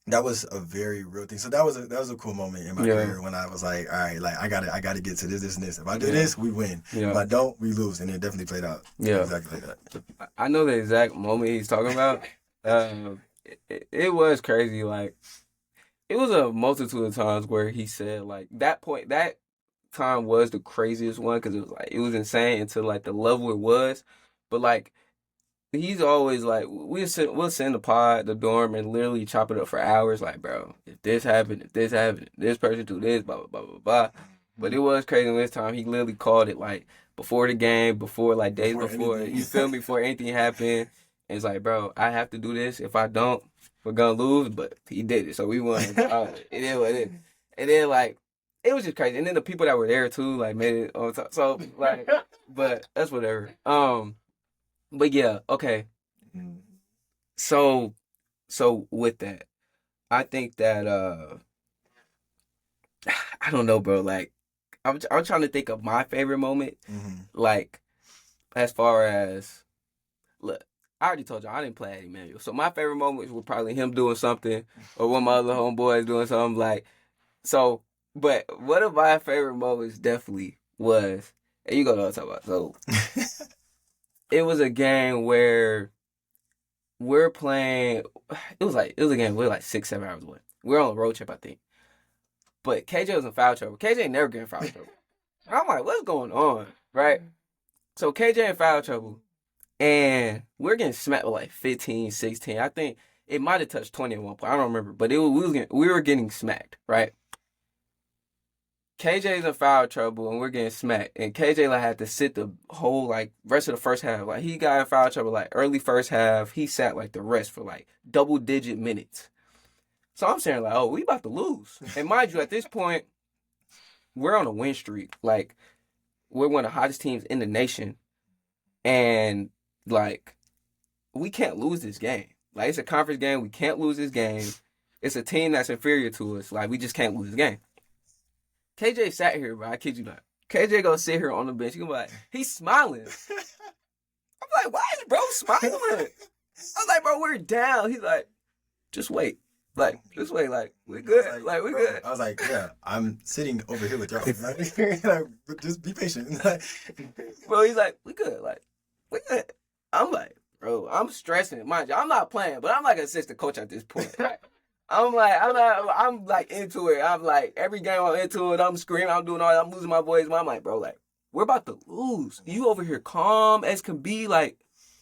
that was a very real thing. So that was a cool moment in my Yeah. career when I was like, all right, like I gotta get to this and this. If I do this, we win. Yeah. If I don't, we lose. And it definitely played out. Yeah. Exactly like that. I know the exact moment he's talking about. It was crazy. Like, it was a multitude of times where he said, like, that time was the craziest one because it was insane until, like, the level it was. But, like, he's always, like, we'll sit in the dorm, and literally chop it up for hours. Like, bro, if this happened, if this person do this, blah, blah, blah, blah, blah. But it was crazy this time. He literally called it, like, before the game, before, like, days before. anything. You feel me? Before anything happened. And it's like, bro, I have to do this. If I don't, we're going to lose. But he did it. So we won. It is what it is. And then, like, it was just crazy. And then the people that were there, too, like, made it on top. So, like, but that's whatever. But, yeah, okay. So with that, I think that, I don't know, bro. Like, I'm trying to think of my favorite moment. Like, as far as, look, I already told you I didn't play at Emmanuel. So my favorite moments were probably him doing something or one of my other homeboys doing something. Like, so, but one of my favorite moments definitely was, and you go to what I'm talking about. So it was a game where we're playing, it was a game we're like 6-7 hours away. We're on a road trip, I think. But KJ was in foul trouble. KJ ain't never getting foul trouble. I'm like, what's going on? Right? So KJ in foul trouble. And we're getting smacked with like 15, 16. I think it might have touched 20 at one point. I don't remember. But we were getting smacked, right? KJ's in foul trouble and we're getting smacked. And KJ like had to sit the whole like rest of the first half. Like he got in foul trouble like early first half. He sat like the rest for like double-digit minutes. So I'm saying like, oh, we about to lose. And mind you, at this point, we're on a win streak. Like, we're one of the hottest teams in the nation. And, like, we can't lose this game. Like, it's a conference game. We can't lose this game. It's a team that's inferior to us. Like, we just can't lose this game. KJ sat here, bro. I kid you not. KJ gonna sit here on the bench. He gonna be like, he's smiling. I'm like, why is bro smiling? I was like, bro, we're down. He's like, just wait. Like, just wait, like, we good. Like, we good. I was like, yeah, I'm sitting over here with y'all. Like, just be patient. Bro, he's like, we good. Like, we good. I'm like, bro, I'm stressing. Mind you, I'm not playing, but I'm like an assistant coach at this point. Right? I'm like into it. I'm like, every game I'm into it, I'm screaming, I'm doing all that, I'm losing my voice. I'm like, bro, like, we're about to lose. You over here calm as can be. Like,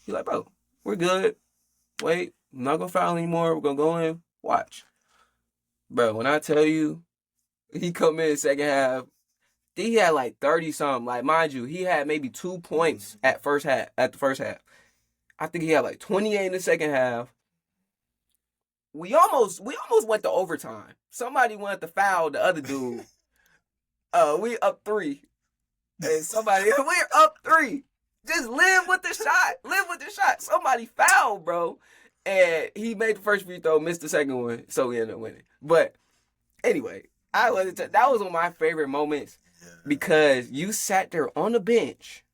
he's like, bro, we're good. Wait, I'm not gonna foul anymore. We're gonna go in. Watch. Bro, when I tell you, he come in second half, he had like 30-something. Like, mind you, he had maybe 2 points at the first half. I think he had like 28 in the second half. We almost went to overtime. Somebody wanted to foul the other dude. We up 3. And we're up 3. Just live with the shot. Somebody fouled, bro. And he made the first free throw, missed the second one, so we ended up winning. But anyway, that was one of my favorite moments because you sat there on the bench.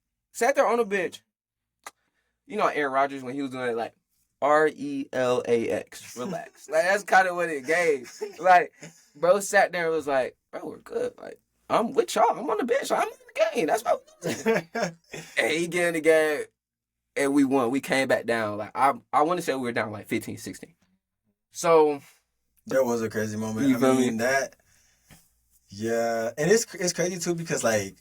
You know Aaron Rodgers when he was doing it like RELAX, relax. Like that's kind of what it gave. Like, bro sat there and was like, bro, we're good. Like, I'm with y'all. I'm on the bench. I'm in the game. That's what I'm doing. And he get in the game. and we won. We came back down. Like I want to say we were down like 15, 16. So There was a crazy moment. you I feel me? mean that. Yeah, and it's crazy too because like,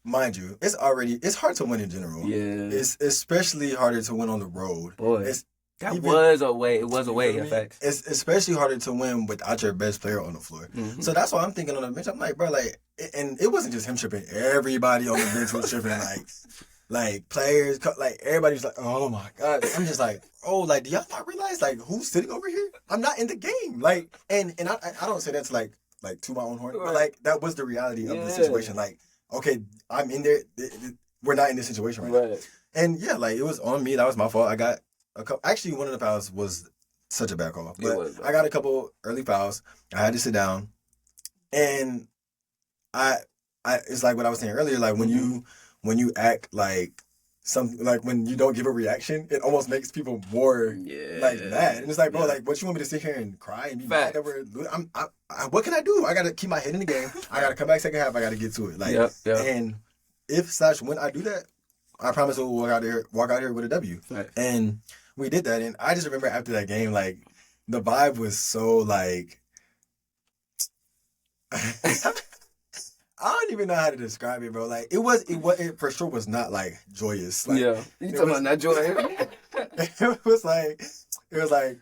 mind you, it's hard to win in general. Yeah, It's especially harder to win on the road. boy, It's that even- was a way. It was a you way. feel In me? fact, It's especially harder to win without your best player on the floor. Mhm. So that's why I'm thinking on the bench. I'm like, bro, like, and it wasn't just him tripping. Everybody on the bench was tripping. Like players, like everybody's like, oh my god. I'm just like, oh, like, do y'all not realize like who's sitting over here? I'm not in the game. Like, and I don't say that to like to my own horn, but like that was the reality of the situation. Like, okay, I'm in there. We're not in this situation right now. right. And yeah, like it was on me. That was my fault. I got a couple. Actually, one of the fouls was such a bad call, It but was, I got a couple early fouls. I had to sit down, and I it's like what I was saying earlier. Like when you act like something, like when you don't give a reaction, it almost makes people more Yeah, like mad. And it's like, bro, Yeah. like what you want me to sit here and cry and be Facts. mad that we're? What can I do? I gotta keep my head in the game. I gotta come back second half. I gotta get to it. Like, Yep. and if / when I do that, I promise we'll walk out here with a W. Right. And we did that. And I just remember after that game, like the vibe was so like I don't even know how to describe it, bro. Like it for sure was not like joyous. Like, yeah, you talking about that joy? it was like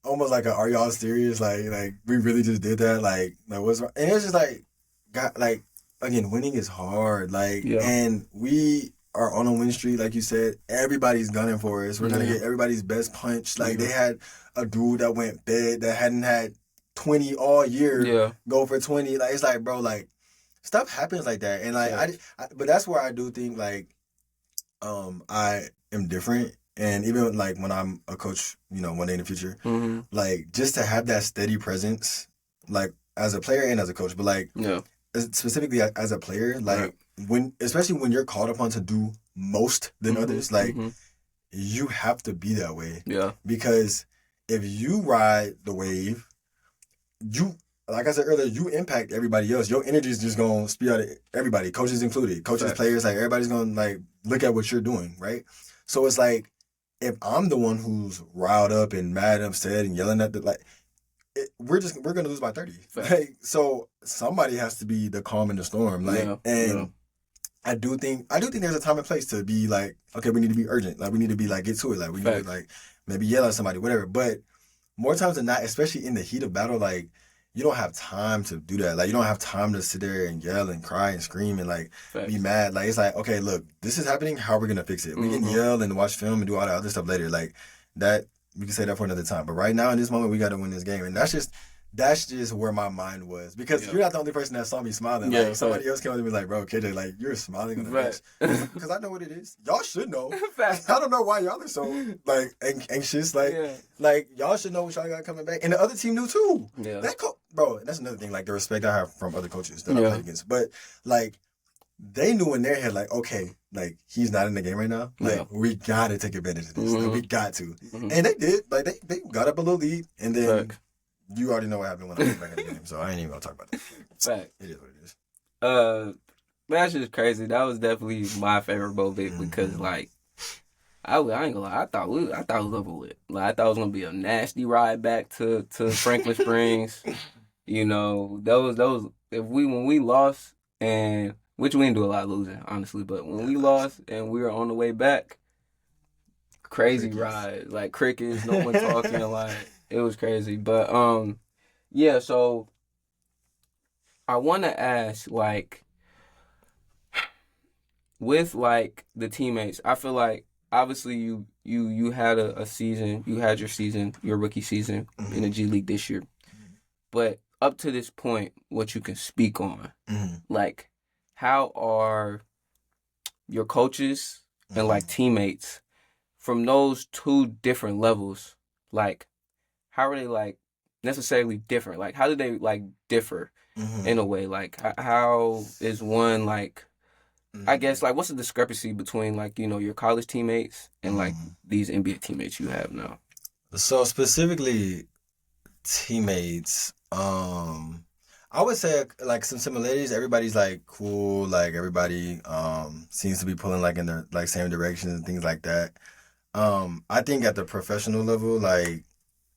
almost like a, are y'all serious? Like we really just did that? Like what's wrong? And it was just like, God, like again, winning is hard. Like, Yeah. and we are on a win streak, like you said. Everybody's gunning for us. We're gonna Yeah. get everybody's best punch. Like Yeah. they had a dude that went bed that hadn't had 20 all year Yeah, go for 20. Like it's like, bro, like stuff happens like that. And like Yeah. but that's where I do think like I am different. And even like when I'm a coach, one day in the future, hmm like just to have that steady presence, like as a player and as a coach, but like yeah, specifically as a player, like Right. especially when you're called upon to do most than Mhm, others, like mhm. you have to be that way. Yeah, Because if you ride the wave, you, like I said earlier, you impact everybody else. Your energy is just gonna spew out at everybody, coaches included, coaches, Facts. players, like everybody's gonna like look at what you're doing, right? So it's like if I'm the one who's riled up and mad and upset and yelling at we're gonna lose by 30. Facts. Like, so somebody has to be the calm in the storm, like, Yeah, and. yeah. I do think there's a time and place to be like, okay, we need to be urgent. Like we need to be like, get to it. Like we need Facts. to like maybe yell at somebody, whatever. But more times than not, especially in the heat of battle, like you don't have time to do that. Like you don't have time to sit there and yell and cry and scream and like Facts. be mad. Like it's like, okay, look, this is happening. How are we gonna fix it? We can Mhm. yell and watch film and do all that other stuff later. Like that, we can say that for another time. But right now in this moment, we got to win this game, and that's just where my mind was, because Yeah. you're not the only person that saw me smiling. Yeah, Like somebody else came up to me like, bro, KJ, like you're smiling on the Right. bench, because I know what it is. Y'all should know. Facts. I don't know why y'all are so like anxious. Like Yeah. like y'all should know what y'all got coming back, and the other team knew too. Yeah. That bro, that's another thing. Like the respect I have from other coaches that I Yeah. played against, but like they knew in their head, like, okay, like he's not in the game right now. Like Yeah. we gotta take advantage of this. Like, Mhm. we got to, Mhm. and they did. Like they got up a little lead, and then Facts. you already know what happened when I went back in the game. So I ain't even gonna talk about that. Fact. It is what it is. That's just crazy. That was definitely my favorite bowl pick because, like, I ain't gonna lie. I thought it was over with. Like, I thought it was gonna be a nasty ride back to Franklin Springs. Those when we lost, and which we didn't do a lot of losing, honestly. But when we lost and we were on the way back, crazy Crickets. ride, like crickets, no one talking, like it was crazy. But yeah. So I want to ask, like, with like the teammates, I feel like obviously you had a season, you had your rookie season in the G League this year, but up to this point, what you can speak on, like, how are your coaches and like teammates from those two different levels, like, how are they like necessarily different? Like, how do they like differ in a way? Like, how is one like? I guess, like, what's the discrepancy between, like, your college teammates and, like, these NBA teammates you have now? So specifically teammates, I would say like some similarities. Everybody's like cool. Like everybody seems to be pulling like in the like same directions and things like that. I think at the professional level, like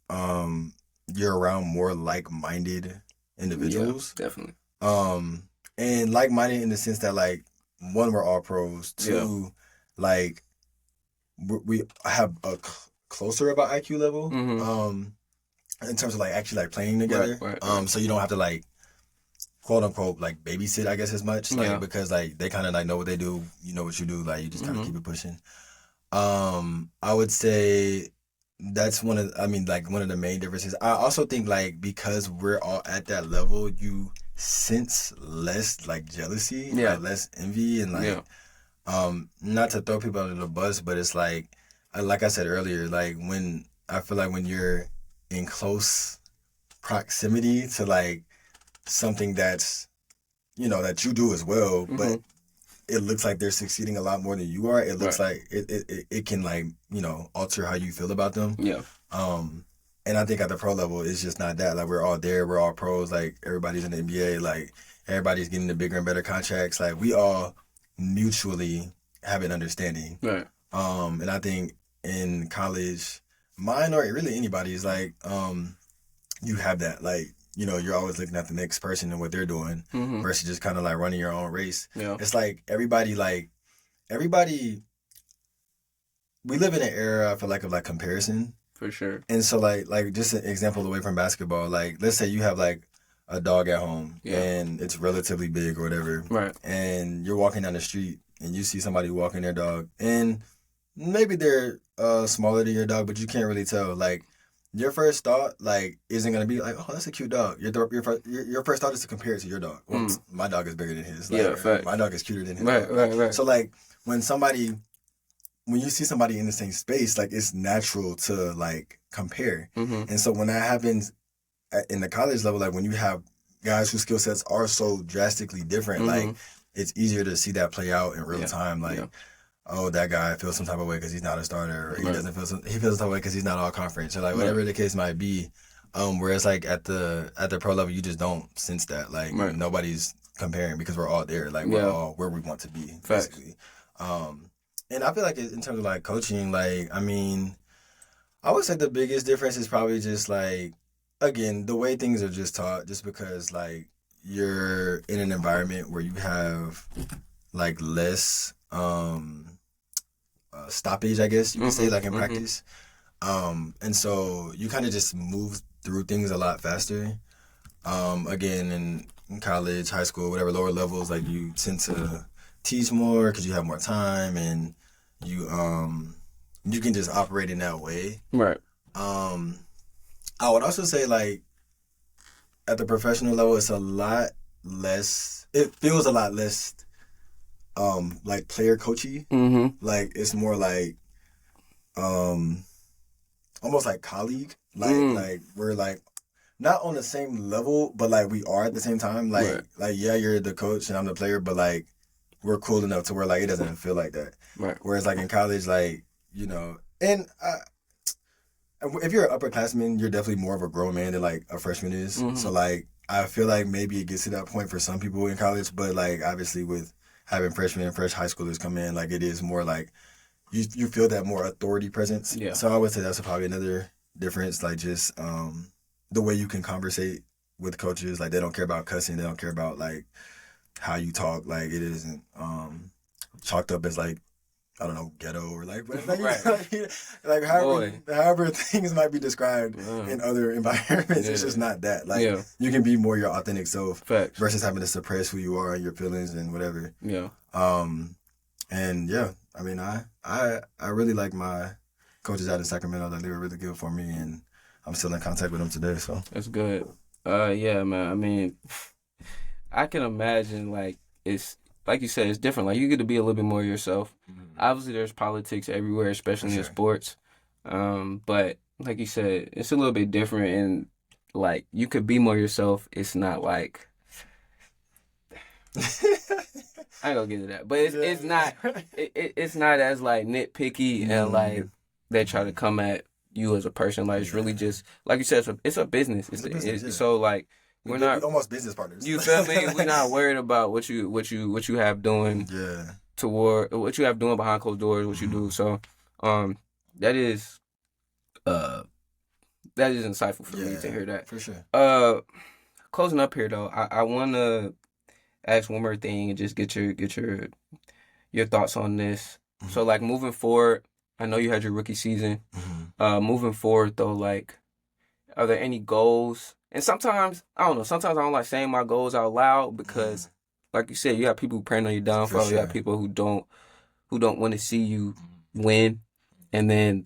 um, you're around more like-minded Yeah, individuals. definitely. Um, and like-minded in the sense that like one, we're all pros. Yeah. Two, like we have a closer about IQ level. Mm-hmm. In terms of like actually like playing Right, together. right. So you don't have to like quote unquote like babysit, I guess, as much. Like Yeah. because like they kind of like know what they do, you know what you do, like you just kind of Mm-hmm. keep it pushing. I would say that's I mean, like one of the main differences. I also think like because we're all at that level, you sense less like jealousy, Yeah. less envy, and like Yeah. not to throw people under the bus, but it's like I said earlier, like when I feel like when you're in close proximity to like something that's that you do as well, Mm-hmm. but it looks like they're succeeding a lot more than you are. It looks Right. like it can like alter how you feel about them. Yeah. Um, and I think at the pro level, it's just not that. Like we're all there, we're all pros. Like everybody's in the NBA. Like everybody's getting the bigger and better contracts. Like we all mutually have an understanding. Right. And I think in college, mine or really anybody is like, you have that. Like, you're always looking at the next person and what they're doing Mm-hmm. versus just kind of like running your own race. Yeah. It's like everybody, we live in an era, I feel like, of like comparison. For sure. And so like just an example away from basketball, like let's say you have like a dog at home Yeah. and it's relatively big or whatever, Right. and you're walking down the street and you see somebody walking their dog and maybe they're smaller than your dog, but you can't really tell. Like your first thought like isn't gonna be like, oh, that's a cute dog. Your first thought is to compare it to your dog. Well, my dog is bigger than his. Like, Yeah, facts. my dog is cuter than his Right, dog. right. So like when you see somebody in the same space, like it's natural to like compare. Mm-hmm. And so when that happens in the college level, like when you have guys whose skill sets are so drastically different, Mm-hmm. like it's easier to see that play out in real Yeah. time. Like, Yeah. oh, that guy feels some type of way because he's not a starter, or he Right. doesn't he feels some type of way because he's not all conference, or like whatever the case might be. Whereas like at the pro level, you just don't sense that. Like Right. nobody's comparing because we're all there. Like we're Yeah. all where we want to be, Facts. basically. And I feel like in terms of like coaching, like I mean, I would say the biggest difference is probably just like, again, the way things are just taught. Just because like you're in an environment where you have like less stoppage, I guess you could say, Mhm, like in mhm. practice. And so you kind of just move through things a lot faster. Again, in college, high school, whatever lower levels, like you tend to teach more because you have more time, and you can just operate in that way. Right. I would also say like at the professional level, it's a lot less. It feels a lot less like player coachy. Mm-hmm. Like it's more like almost like colleague. Like we're like not on the same level, but like we are at the same time. Like Right. like yeah, you're the coach and I'm the player, but like we're cool enough to where like it doesn't feel like that. Right. Whereas like in college, like and if you're an upperclassman, you're definitely more of a grown man than like a freshman is. Mhm. So like I feel like maybe it gets to that point for some people in college, but like obviously with having freshmen and fresh high schoolers come in, like it is more like you feel that more authority presence. Yeah. So I would say that's probably another difference, like just the way you can conversate with coaches. Like they don't care about cussing, they don't care about like how you talk. Like it isn't chalked up as like, I don't know, ghetto or like Right. like Boy. however things might be described Yeah. in other environments. It's Yeah. just not that. Like Yeah. you can be more your authentic self Facts. versus having to suppress who you are and your feelings and whatever. Yeah. And yeah, I mean, I really like my coaches out in Sacramento. Like they were really good for me, and I'm still in contact with them today. So That's good. Yeah, man. I mean, I can imagine like it's like you said, it's different. Like you get to be a little bit more yourself. Obviously, there's politics everywhere, especially in sure. sports. But like you said, it's a little bit different, and like you could be more yourself. It's not like I ain't gonna get to that, but it's not it's not as like nitpicky and like they try to come at you as a person. Like it's really just like you said, it's a business. It's a business, yeah. So like we're not almost business partners. You feel me? We're not worried about what you have doing Yeah. toward what you have doing behind closed doors, what you do. So, that is insightful for me to hear that. For sure. Closing up here though, I want to ask one more thing and just get your thoughts on this. Mm-hmm. So like moving forward, I know you had your rookie season. Mm-hmm. Moving forward though, like, are there any goals? And sometimes I don't know. Sometimes I don't like saying my goals out loud because, like you said, you have people who praying on your downfall. For You have sure. people who don't want to see you win, and then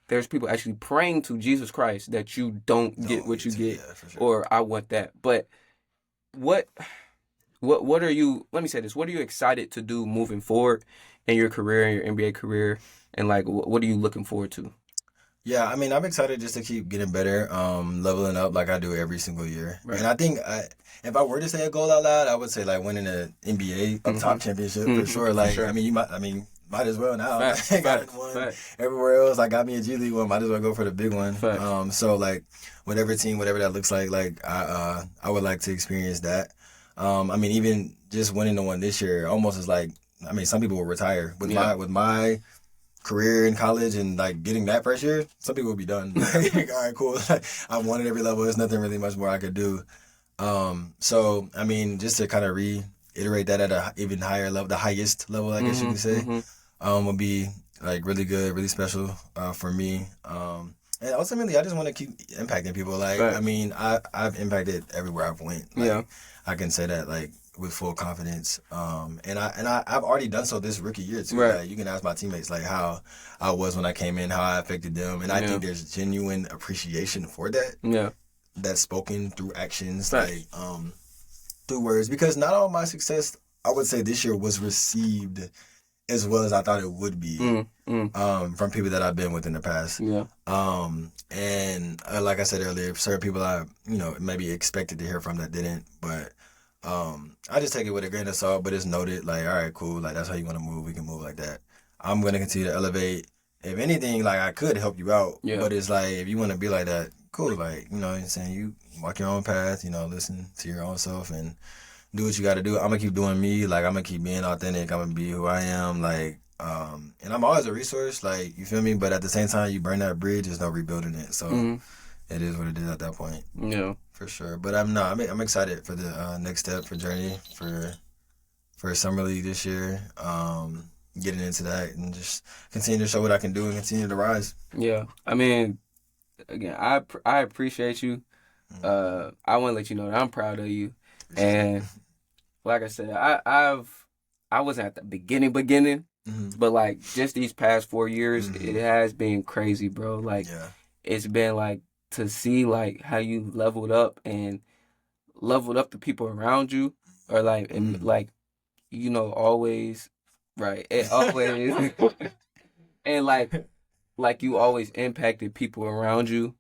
there's people actually praying to Jesus Christ that you don't get what you get, yeah, for sure. or I want that. But what are you? Let me say this. What are you excited to do moving forward in your career, in your NBA career, and like what are you looking forward to? Yeah, I mean, I'm excited just to keep getting better, leveling up like I do every single year. Right. And I think if I were to say a goal out loud, I would say like winning an NBA up top championship for sure. Like, sure. I mean, might as well now. Facts, Got facts, one facts. everywhere else. I got me a G League one. Might as well go for the big one. Facts. So like whatever team, whatever that looks like I would like to experience that. I mean, even just winning the one this year almost is like, I mean, some people will retire with my career in college and like getting that first year, some people will be done. Like, all right, cool. I've won at every level. There's nothing really much more I could do. So I mean, just to kind of reiterate that at a even higher level, the highest level, I guess you could say, would be like really good, really special for me. And ultimately, I just want to keep impacting people. Like, Right. I mean, I've impacted everywhere I've went. Like, I can say that like with full confidence. And I've already done so this rookie year too. Right. Like, you can ask my teammates like how I was when I came in, how I affected them, and I think there's genuine appreciation for that. Yeah. That's spoken through actions, Right. like through words. Because not all my success, I would say, this year was received as well as I thought it would be from people that I've been with in the past. Yeah. And like I said earlier, certain people I maybe expected to hear from that didn't, but I just take it with a grain of salt. But it's noted, like, all right, cool, like that's how you want to move, we can move like that. I'm gonna continue to elevate. If anything, like I could help you out, but it's like if you want to be like that, cool, like what I'm saying, you walk your own path, listen to your own self and do what you got to do. I'm gonna keep doing me, like I'm gonna keep being authentic. I'm gonna be who I am, like, and I'm always a resource, like, you feel me. But at the same time, you burn that bridge, there's no rebuilding it. So it is what it is at that point. Yeah, for sure. But I'm excited for the next step for Journey for Summer League this year. Getting into that and just continue to show what I can do and continue to rise. Yeah, I mean, again, I appreciate you. I want to let you know that I'm proud of you. And like I said, I wasn't at the beginning, but like just these past 4 years, it has been crazy, bro. Like it's been like to see like how you leveled up the people around you, or like and like always right, it always and like you always impacted people around you.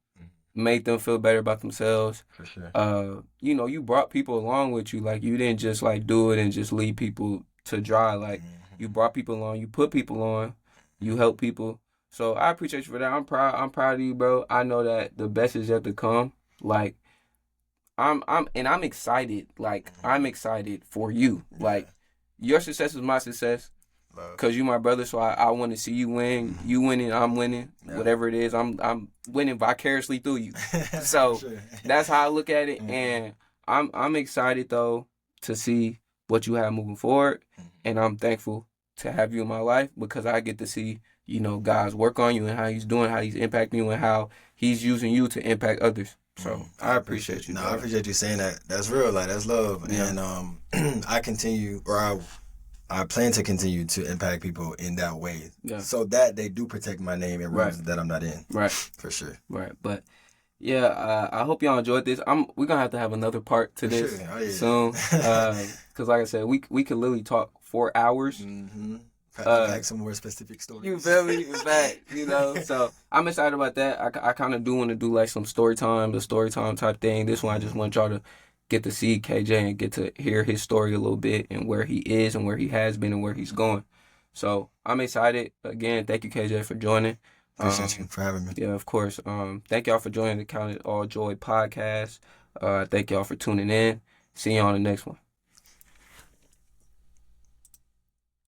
Made them feel better about themselves. For sure. You brought people along with you. Like you didn't just like do it and just leave people to dry. Like you brought people along, you put people on, you help people. So I appreciate you for that. I'm proud of you, bro. I know that the best is yet to come. Like I'm excited. Like I'm excited for you. Like your success is my success. Cause you my brother, so I want to see you win. You winning, I'm winning. Whatever it is, I'm winning vicariously through you. So that's how I look at it, and I'm excited though to see what you have moving forward, and I'm thankful to have you in my life because I get to see God's work on you and how He's doing, how He's impacting you, and how He's using you to impact others. So I appreciate you. No, I appreciate you saying that. That's real, like that's love, and I plan to continue to impact people in that way, so that they do protect my name in rooms that I'm not in. Right, for sure. Right, but I hope y'all enjoyed this. We're gonna have another part to this soon, because like I said, we could literally talk 4 hours. Like some more specific stories. You feel me? So I'm excited about that. I kind of do want to do like some story time type thing. This one I just want y'all to get to see KJ and get to hear his story a little bit and where he is and where he has been and where he's going. So I'm excited. Again, thank you, KJ, for joining. Appreciate you for having me. Yeah, of course. Thank y'all for joining the Count It All Joy podcast. Thank y'all for tuning in. See you on the next one.